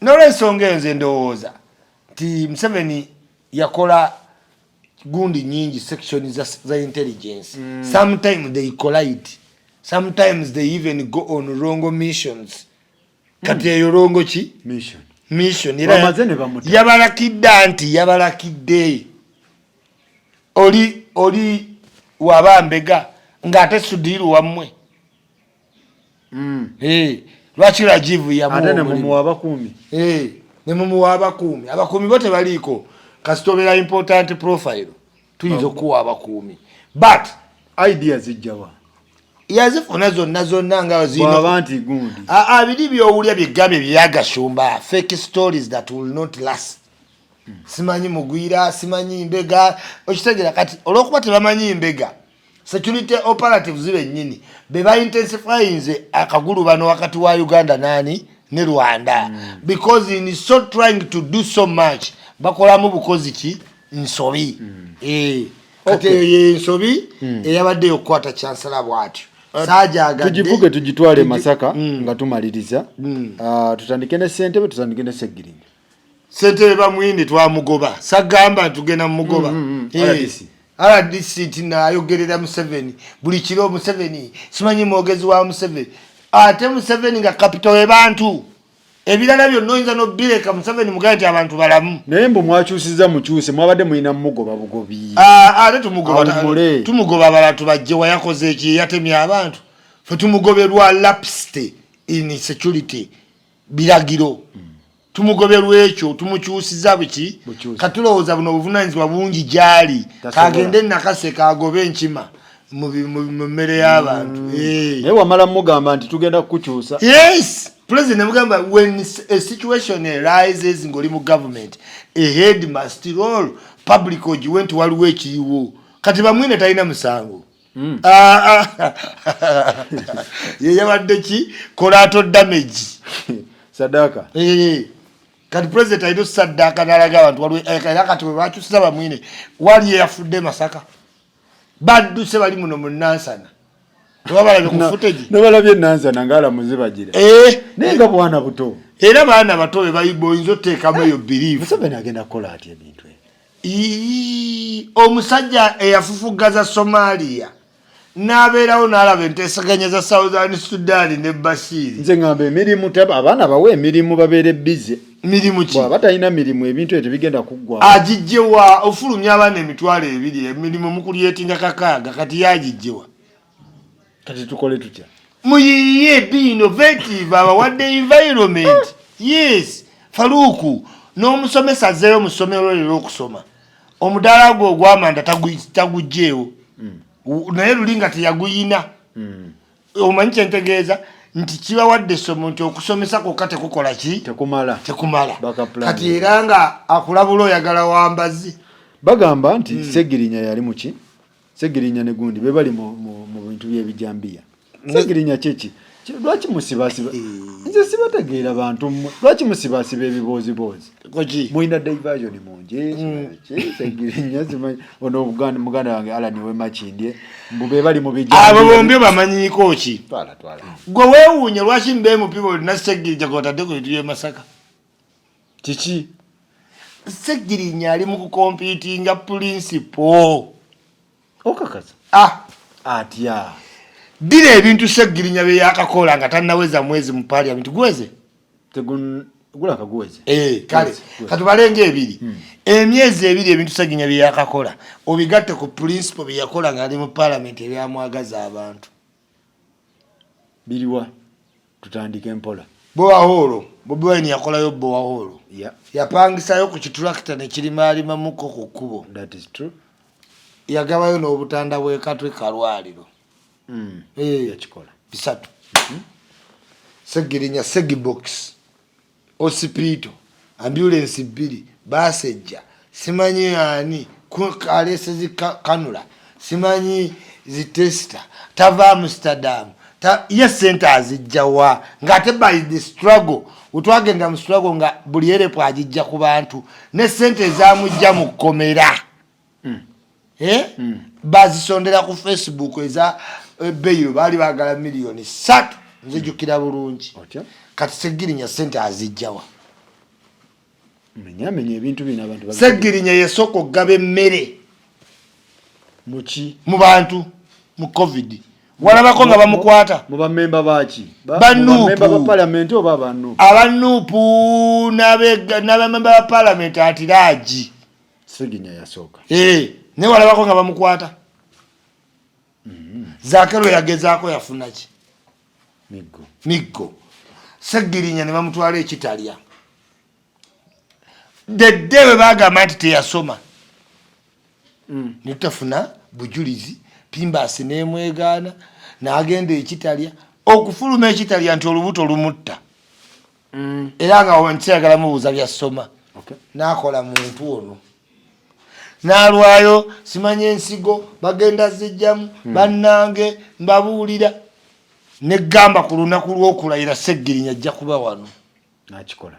n'olwensonga enze ndowooza nti Museveni yakola gundi nyingi section za intelligence sometimes they collide sometimes they even go on wrong missions kati eyo rongo ki mission era yabalakidde anti yabalakidde oli wabambega ng'ate sudiru wammwe lwaki Rajivu ate ne mumuwa abakuumi ne mumuwa abakuumi bo tebaliiko kasitobera important profile tuyinza okuwa abakuumi but idea zijjawa yazifuna zonna nga zino nti gundi biri byowulya byegambye bya Gachumba fake stories that will not last simanyi mugwira simanyi mbega okitegeera kati olwokuba tebamanyi mbega security operatives bennyini be ba intensifyinze akagulu bano wakati wa Uganda ne Rwanda because in so trying to do so much bakolamu bukozi ki nsobi kati ensobi eyabadde okukwata chancellor bwatyo tujivuge tujitwale Masaka nga tumaliriza tutandike ne Ssentebe tutandike ne Ssegirinnya Ssentebe bamuyindi twamugoba sagamba tugenda mugoba RDC tina ayogerera Museveni buli kiro Museveni simanyi mwogezi wa Museveni ate Museveni nga capital ebantu ebirala byonna oyinza nobireka Museveni mugaye nti abantu balamu naye mbu mwakyusiza mukyuse mwabadde mulina mugoba bugobi ate tumugoba abala tubajjewa yakoze eki yatemya abantu fe tumugoberwa lapsed in security biragiro tumugoberwa ekyo tumukyusiza biki katulowooza buno obuvunanyizibwa bungi gyali kagende nakase kagobe enkima mu mmere y'abantu naye wamala mugamba nti tugenda kukukyusa. Yes, President mugamba when a situation arises ng'oli mu government a head must roll public ogiwe nti waliwo ekiriwo kati bamwine talina musango ye yabadde ki collateral damage sadaka kati president alina saddaaka n'alaga abantu waliwo era kati bwe bakyusiza bamwine wali yafudde Masaka badduse bali muno mu Nansana tebabalabye ku footage nebalabye Nansana ng'alamuze bagira naye nga bwana buto era baana bato be bayibo oyinza oteekamu eyo belief Museveni agenda kukola atya ebintu omusajja eyafufugaza Somalia n'abeerawo n'alaba enteesaganya za Southern Sudan ne Bashir nze ngamba emirimu abaana bawe emirimu babeere bize mirimu ki batalina mirimu ebintu ebyo tebigenda kuggwa agijjewa ofulumya abaana emitwalo ebiri emirimu mukulyetinga kakaaga kati yagijjewa kati tukole tutya muyiye be innovative abawadde environment yes Faruku n'omusomesa azzeeyo mu ssomero lero okusoma omudaala gwe ogw'amanda tagugjeewo naye lulinga teyaguyina omanyi kyentegeeza nti kibawadde essomo nti okusomesa kwokka tekukola ki tekumala kati era nga akulabula oyagala wambazi bagamba nti Segirinya yali muki Segirinya ne gundi be bali mu bintu by'ebijambiya Segirinya kiki lwaki musibasiba nze sibategeera bantu lwaki musibasiba ebibozibozi muyina diversion mungi Segirinya zimanyi ono muganda wange Alani Wemakindye mbube bali mu bijambiya abo bombi bamanyiko ki twala gwe weewuunye lwaki mbe mu people na Segirinya gotadde ku bintu by'Emasaka kiki Segirinya ali mu kukompitinga principle okakasa atya dira ebintu Segirinya bye yakakola nga tannaweza mwezi mu parliament gweze gula kagweze kale katubalenge ebiri emyezi ebiri ebintu Segirinya bye yakakola obigatte ku principle bye yakola nga ali mu parliament ebyamwagaza abantu biriwa tutandike mpola Bowaholo Bobi Wine yakolayo Bowaholo yapangisayo ku kitulakita ne kirimaalima muko ku kkubo that is true yagabayo n'obutanda bw'ekatwe kalwaliro yakikola bisatu Segirinya Segibox hospital ambulance bbiri basejja simanyi ani kalese zikanula simanyi zitesta tava Amsterdam yes center azijjawa ngate by the struggle utwagenda mu struggle nga buli erepo ajijja ku bantu ne sente zamujja mu komera bazisondera ku Facebook eza beyo bali bagala milioni 3 nze jukira bulungi kati Segirinya sente azijjawa menye ebintu bina abantu Segirinya yesoko gabe mmere muki mu bantu mu covid walabako nga bamukwata mu bamemba baki bamemba ba parliament oba abanupu abanupu n'abamemba ba parliament atiraji Segirinya yasoka ne walabako nga bamukwata Zakero yagezaako yafuna ki miggo Segirinya ne bamutwala ekitalya deddewe bagamba nti teyasoma netafuna bujulizi Pimbasi nemwegaana n'agenda ekitalya okufuluma ekitalya nti olubuto lumutta era nga wankyagala mubuuza byasoma n'akola muntu ono n'alwayo simanye ensigo bagenda zijjamu bannange mbabuulira negamba ku lunaku lw'okulayira Segirinya ajja kuba wano n'akikola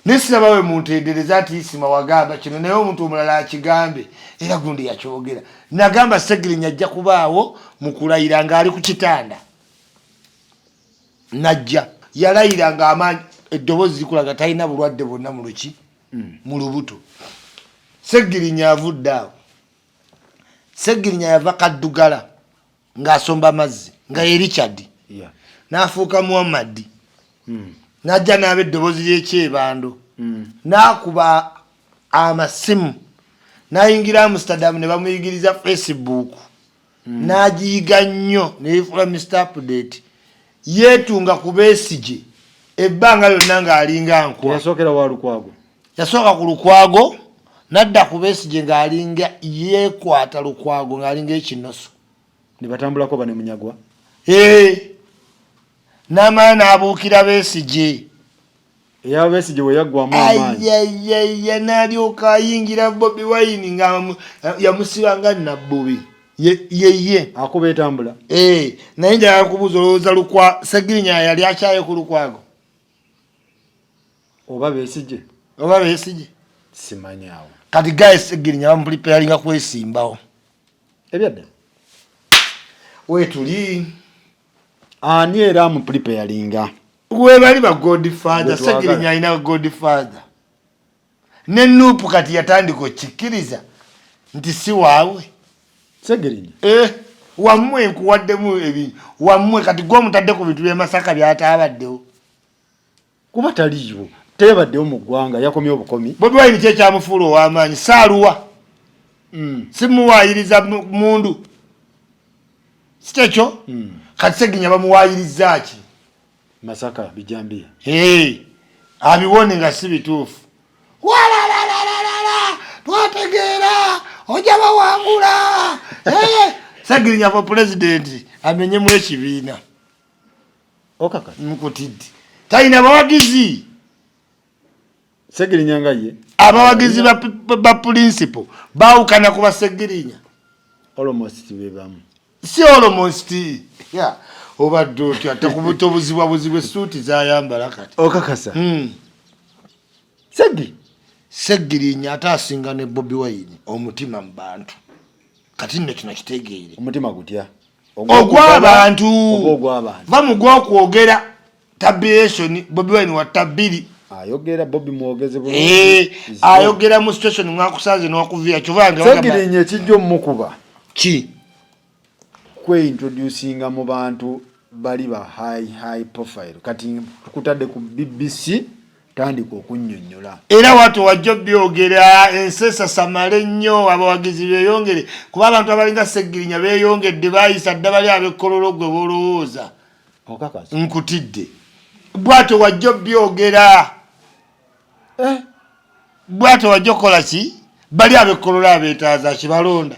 nesirabawe muntendereza nti isima wagamba kino naye omuntu omulala akigambe era gundi yakyogera nagamba Segirinya ajja kubaawo mu kulayira ng'ali ku kitanda najja yalayira ng'amaanyi eddoboozi likulaga talina bulwadde bwonna mu luki mu lubuto Segirinya avudde awo Segirinya yava kaddugala ng'asomba amazzi nga ye Richard n'afuuka Muhammad n'ajja n'ab'eddoboozi ly'ekyebando n'akuba amasimu n'ayingira Amsterdam ne bamuyigiriza Facebook n'agiyiga nnyo neyefuula Mr. Update yeetunga ku Besigye ebbanga lyonna ng'alinga nkwa. Yasookera wa Lukwago? Yasooka ku Lukwago nadda ku Besigye ng'alinga yeekwata Lukwago ng'alinga ekinoso. Ne batambulako bane munyagwa? N'amala n'abuukira Besigye. Eya Besigye we yaggwamu amaanyi. Ayayaya n'alyoka ayingira Bobi Wine nga yamusiba nga Nabbubi. Ye. Akuba etambula? Naye njagala kubuuza olowooza Ssegirinya yali akyaye ku Lukwago? Oba Besigye? Simanyi awo. Kati gaye Ssegirinya bamupulipeyalinga kwesimbawo. Ebyadda? Weetuli. Ani era amupulipeyalinga? We bali ba Godfather. Ssegirinya alina Godfather. Ne Nuupu kati yatandika okikkiriza nti si waawe. Ssegirinya? Wammwe nkuwaddemu ebintu. Wammwe kati gwe omutadde ku bintu by'e Masaka by'ataabaddewo. Kuba taliiwo. Tebaddewo mu ggwanga yakomye obukomi. Bobi Wine kye kyamufuula ow'amaanyi. Saaluwa. Simuwaayiriza mundu. Si kyekyo? Kati Ssegirinya bamuwaayiriza ki? Masaka bijambiya. Abiwone nga si bituufu. Walalalala twategeera ojja bawangula. Ssegirinya for president amenyemu ekibiina. Okaka mukutidde. Talina bawagizi. Ssegirinya nga ye. Abawagizi ba principal baawukana ku ba Ssegirinya. Almost bebamu. Si almost. Obadde otya ate ku butobuzibwa suuti z'ayambala kati. Okakasa. Ssegirinya ate asinga ne Bobi Wine omutima mu bantu. Kati nno kino kitegeere. Omutima gutya? Ogw'abantu. Ogw'abantu. Va mu gw'okwogera tabulation Bobi Wine wa tabiri. Ayogera Bobi mwogeze bulungi. Ayogera mu station mwakusanze n'okuvira kyovange. Ssegirinya ekijjo mukuba. Ki? Introducinga mu bantu bali ba high profile kati tukutadde ku BBC tandika okunnyonnyola era watu wajjo byogera ensesa samale nnyo abawagizi beeyongere kuba abantu abalinga Ssegirinya beeyongedde bayisa dda bali ab'ekkololo gwe bolowooza okakasa nkutidde bwato wajjo byogera bwato wajjo kola ki bali ab'ekkololo abeetaaza kibalonda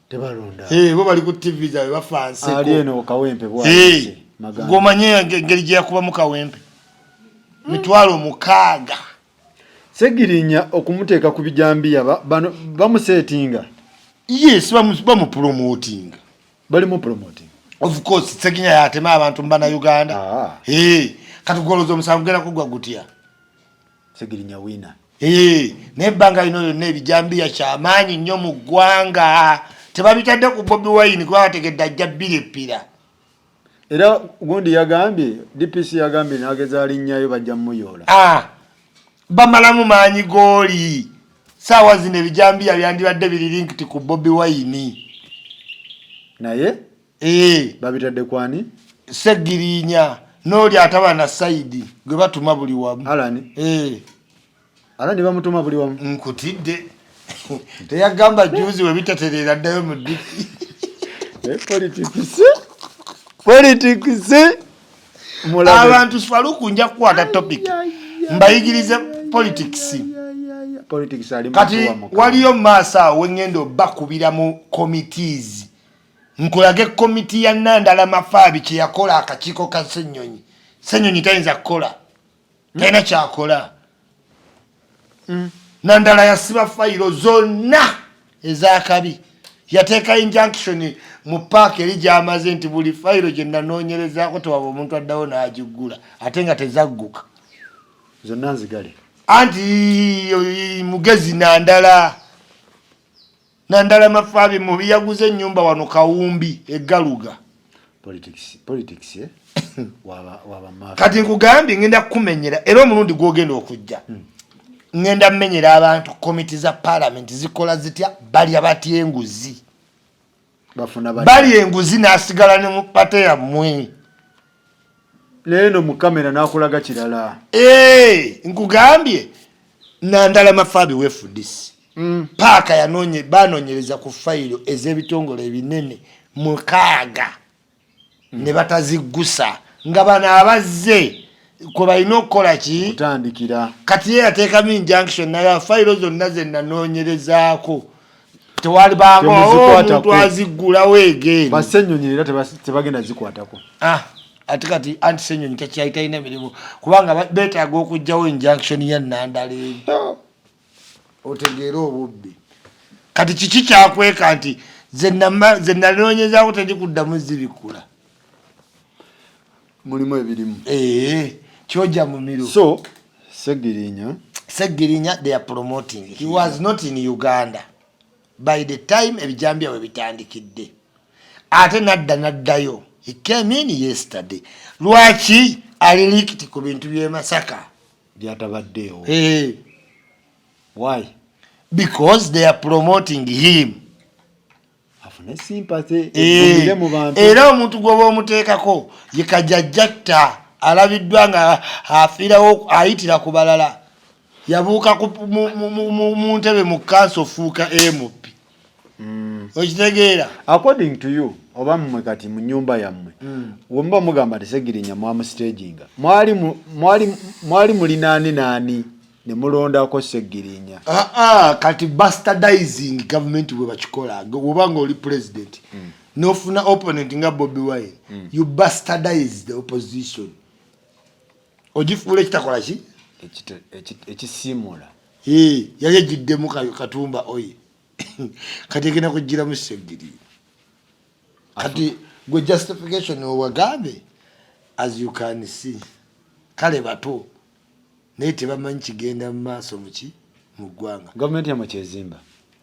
tebalonda bo bali ku TV zawe bafanse ali eno Kawempe bwali magana gomanye ngeri gye yakuba mu Kawempe mitwalo mukaaga Ssegirinya okumuteeka ku bijambiya bamusetinga yes bamu promoting bali mu promoting of course Ssegirinya yatema abantu mbana Uganda katugoloza omusango gena kugwa gutya Ssegirinya wina nebbanga lino lyonna ebijambiya kyamaanyi nnyo mu ggwanga tebabitadde ku Bobi Wine kuba bategedde ajja bilepira era gundi yagambye DPC yagambye nageza alinnyayo bajja muyoola bamalamu maanyi gooli saawa zino ebijambiya byandibadde biri linked ku Bobi Wine naye babitadde kwani Ssegirinya n'oli ataba na Saidi gwe batuma buli wamu Alani bamutuma buli wamu nkutidde teyagamba juzi we bitaterera ddayo mu diki politics abantu Faruku nja kukwata topic mbayigirize politics kati waliyo maaso wengendo bakubira mu committees nkolage committee ya Nandala Mafaabi kye yakola akakiiko ka Ssenyonyi tayinza kukola tayina kyakola Nandala yasiba fayiro zonna ezakabi yateeka injunction mu park eri gy'amaze nti buli fayiro gye nanoonyerezaako tewaba omuntu addawo n'agiggula ate nga tezagguka zonna nzigale anti mugezi Nandala Mafaabi mubi yaguze ennyumba wano Kawumbi eggaluga politics waba kati nkugambye ngenda kukumenyera era omulundi gw'ogenda okujja ngenda mmenyera abantu komiti za parliament zikola zitya bali abatya enguzi bali enguzi n'asigala ne mu pate yammwe leno mu kamera nakulaga kirala nkugambye nandala mafabi wefudisi paaka yanonye banonyereza ku fayiro ez'ebitongole ebinene mukaaga ne bataziggusa nga bano abazze kwe balina okukola ki kutandikira kati ye yateekamu injunction naye fayiro zonna ze nanonyerezaako tewali bantu aziggulawo egenda basenyonyerera tebagenda zikwatako ate kati antisenyonyi tekyaitalina mirimu kubanga beetaaga okugjawo injunction ya nandala eyo otegeera obubbi kati kiki kyakweka nti ze nanoonyezaako tendikuddamu zibikula mulimu ebirimu kyojja mu miru so Segirinya they are promoting he was not in Uganda by the time ebijambya we bitandikidde ate naddayo he came in yesterday lwaki ali likiti ku bintu bye Masaka byatabaddeewo why because they are promoting him afune sympathy mu bantu era omuntu gwoba omuteekako yekajajjatta alabiddwa nga afiirawo ayitira ku balala yabuuka mu ntebe mu kanso fuuka MP okitegeera according to you oba mmwe kati mu nyumba yammwe wemba mugamba Segirinya mwamu staginga mwali mulinaani naani ne mulondako Segirinya kati bastardizing government bwe bakikola obanga oli president nofuna opponent nga Bobi Wine you bastardize the opposition ojifuula ekitakola ki ekisimula yali ejiddemu Katumba oye kati egenda kujjiramu Segirinya kati gwe justification owagambe as you can see kale bato naye tebamanyi kigenda mu maaso muki mu ggwanga gavumenti yamu kyezimba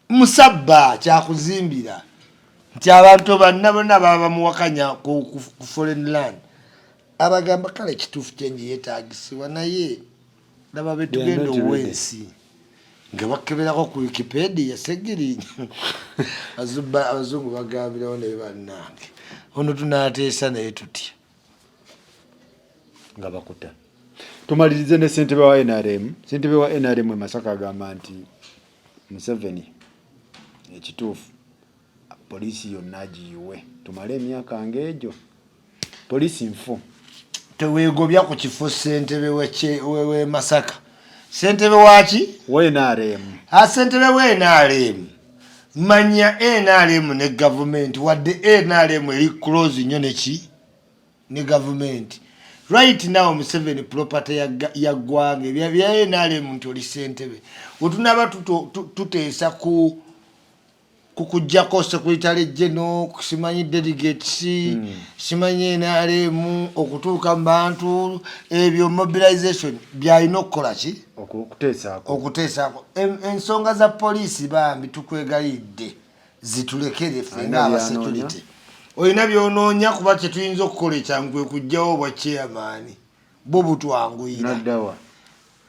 musabba kyakuzimbira nti abantu banna bonna baba bamuwakanya ku foreign land abagamba kale kituufu kyenji yeetaagisibwa naye laba betugenda owensi nga bakeberako ku Wikipedia Segirinya abazungu bagambirawo naye bannange ono tunaateesa naye tutya nga bakuta tumalirize ne ssentebe wa NRM Masaka agamba nti Museveni ekituufu poliisi yonna agiyiwe tumale emyaka ng'egyo poliisi nfu teweegobya ku kifo ssentebe we Masaka ssentebe waki NRM ssentebe we NRM manya NRM ne gavumenti wadde NRM eri close nnyo ne gavumenti right now Museveni property ya ggwanga bya NRM nti oli ssentebe wetunaba tuteesa kukujjako secretary general simanyi delegates simanyi NRM okutuuka mu bantu ebyo mobilization byalina okukola ki okuteesaako ensonga za poliisi bambi tukwegalidde zitulekere ffe ng'aba security olina byonoonya kuba kyetuyinza okukola ekyangu kujjawo obwa chairman bo butwanguyira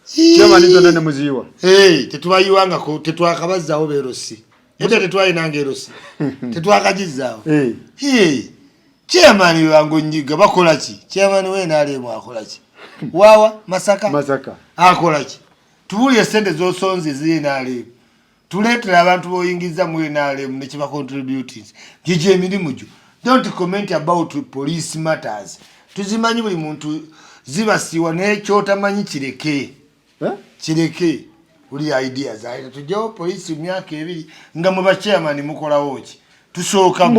chairman zonna ne muziyiwa tetubayiwangako tetwakabazaawo beerosi ate tetwayinanga erosi tetwakagizaawo chairman wangu nyiga bakola ki chairman we NRM akola ki wawa Masaka akola ki tubulye sente z'osonze ziri NRM tuleetera abantu boyingiza mu NRM ne kiba contributors gye emirimu gyo don't comment about police matters tuzimanyi buli muntu zibasiwa n'ekyotamanyi kireke uli ideas aita tujjawo police myaka 2 nga mu chairman mukolawo ki tusooka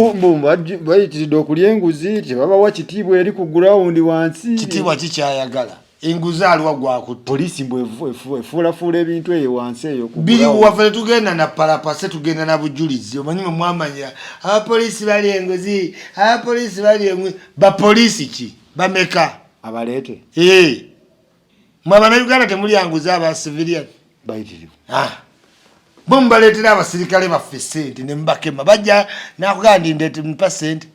bayitiridde okulya enguzi tebabawa kitiibwa eri ku ground wansi kitiibwa kikyayagala enguzi aliwa gwakutta poliisi efuulafuula ebintu eyo wansi eyo biri waffe tugenda na palapase tugenda na bujulizi omanyi mwe mwamanya abapoliisi bali enguzi abapoliisi bali enguzi bapoliisi ki bameka abaleete mwe Abannayuganda temuli anguzi aba civilian bayitirivu bo mbaleetera abasirikale baffe ssente ne mbakema bajja nakugamba ndi ndeete mpa ssente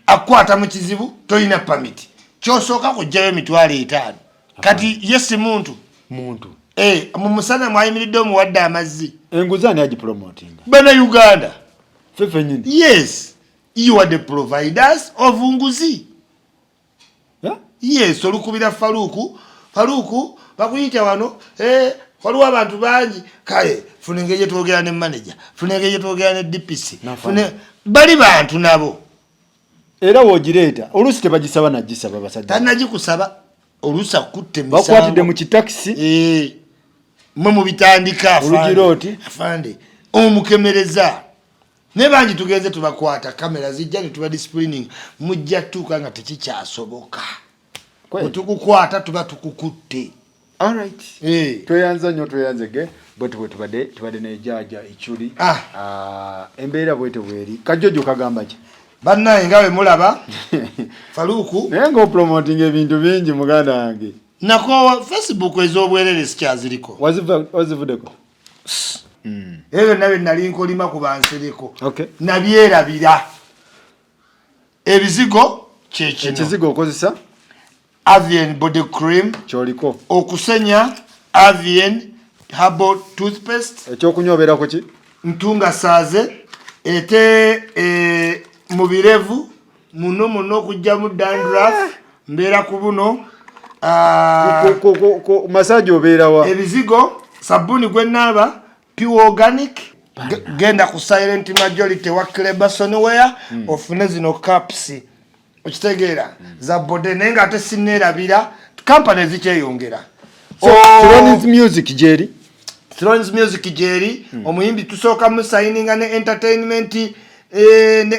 akwata mu kizibu tolina pamiti kyosooka kujjayo $5,000 kati yesi muntu mu musana mwayimiridde omuwadde amazzi enguzi ani agipromotinga Bannayuganda ffefe nyini yes you are the providers of nguzi Yes olukubira Faruku bakuyita wano waliwo abantu bangi kale funenge je twogera ne manager funenge je twogera ne DPC bali bantu nabo era wogireeta olusi tebagisaba nagisaba basajja tanagikusaba olusa kutte misango bakwatidde mu kitaxi mu bitandika afande omukemereza ne bangi tugenze tubakwata kamera zijja ne tuba disciplining mujja tuka nga tekikyasoboka tukukwata tuba tukukutte. All right. Tweyanzege bwetubadde nejaja ichuli embeera bwete bweri kajojo kagamba ki bannaye ngawe mulaba Faruku naye nga promoting ebintu bingi muganda wange nako Facebook ezobwerere sikyaziriko wazivudeko ewe nawe nali nkolima kubansereko nabyerabira ebizigo kyekino ekizigo okozesa Avian body cream choliko okusenya Avian herbal toothpaste ekyokunyobera ku ki ntunga saze ete mubirevu muno kujja mu dandruff mbera kubuno massage oberawa ebizigo sabuni gwenaba pure organic genda ku silent majority wa Cleberson wear ofune zino caps okitegeera za bode nenga ate sinerabira company zikyeyongera Thrones music jerry omuyimbi tusooka mu signing ne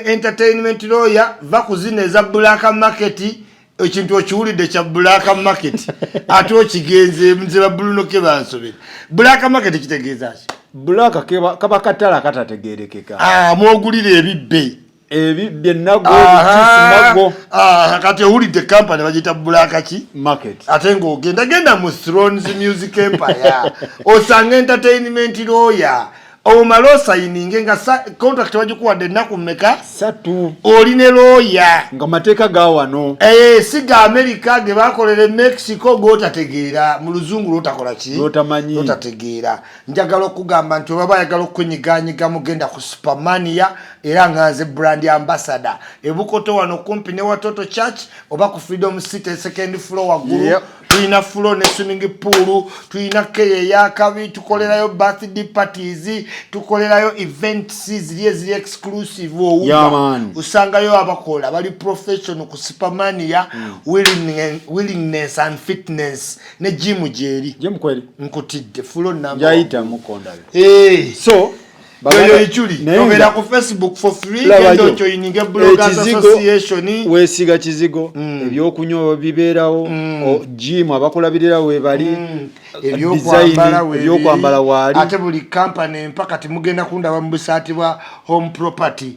entertainment lawyer vakuzine za black market ekintu okiwulidde kya black market ate okigenze mze babuluno ke bansobera black market kitegeeza ki black kaba katala katategerekeka mwogulire ebibbe byennago kati owulidde company bagita black ki market ate ng'ogenda mu Thrones music empire osanga entertainment lawyer omalo sayininge nga contract wagikuwadde ennaku mmeka 3 oline lawyer nga mateeka gawano siga America ge bakolere Mexico gotategeera mu luzungu lotakola ki lotategeera njagala okugamba nti oba bayagala okunyiganyiga mugenda ku Supermania era nganze brand ambassador ebukoto wano kumpi ne Watoto Church oba ku Freedom City second floor waggulu tuina floor ne swimming pool tuina keye ya kabi tukolerayo birthday parties tukolerayo events ziri exclusive usangayo abakola bali professional ku Supermania willingness and fitness ne gym jeri kweli nkutidde floor number yaita mukonda so Yoyo ichuli obera ku Facebook for free gendo joining bloggers association wesiga kizigo ebyokunywa biberawo gym abakolabirira we bali ebyokwambala wali ate buli company mpaka timugenda kunda mu busati bwa home property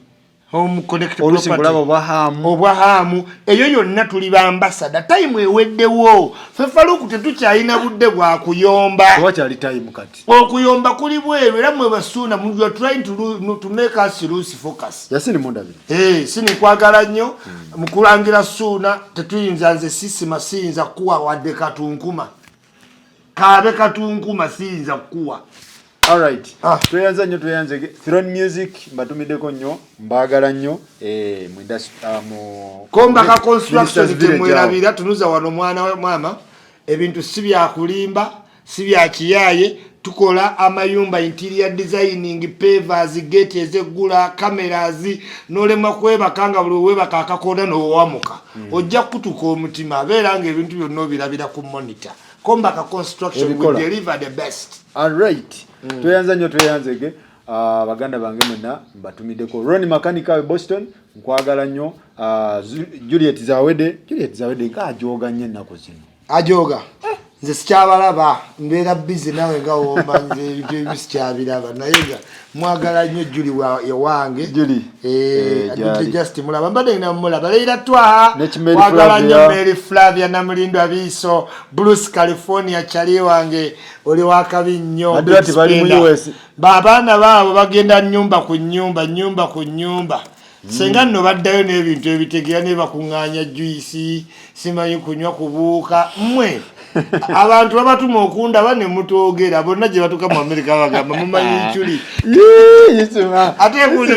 home connect property obwahamu eyo yonna tuli ba ambassador time eweddewo fe Faruku tetukyalina budde bwa kuyomba wakyali time kati okuyomba kuli bweru era mwe basuna you are trying to make us lose focus yasini mundabi sini kwagala nnyo mukulangira SUUNA tetuyinza nze sisi masinza kuwa wadde katunkuma kabe katunkuma sinza kuwa. All right. Tuyanze Throne Music mbatumideko nnyo mbagala nnyo mu industry mu komba ka construction temwerabira tunuza wano mwana wa mama ebintu sibya kulimba sibya kiyaye tukola amayumba interior designing pavers gate ezegula cameras nolema kweba kanga buli weba kakakoda no wamuka ojja kutuka omutima aberanga ebintu byonna birabira ku monitor komba ka construction will deliver the best. All right. Tuyanzege baganda bange mwenna batumideko Ronnie Makanika Boston nkwagala nnyo Juliet Zawede ajoga nnyo nako zino ajoga nze sikyabalaba mbeera busy nawe nga womba nze ebintu ebisikyabiraba naye nga mwagala nnyo Juli wange just mulaba mbadde nina mulaba leira twa mwagala nnyo Mary Flavia Namulindo Abiso Bruce California chali wange oli wakabi nnyo babaana baabo bagenda nyumba ku nyumba senga nno baddayo n'ebintu ebitegeera ne bakuŋŋaanya juice simanyi kunywa kubuuka mmwe abantu babatuma okunda bane mutogera bonna gye batuka mu America bagamba mumanyi ichuli yisima ate kuli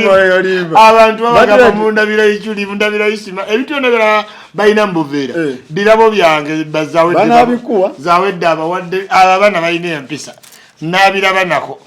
abantu bagamba mundabira ichuli mundabira isima ebitone bira bayina mbuvera birabo byange bazawe banabikuwa zawedde abawadde abana bayina empisa nabiraba nako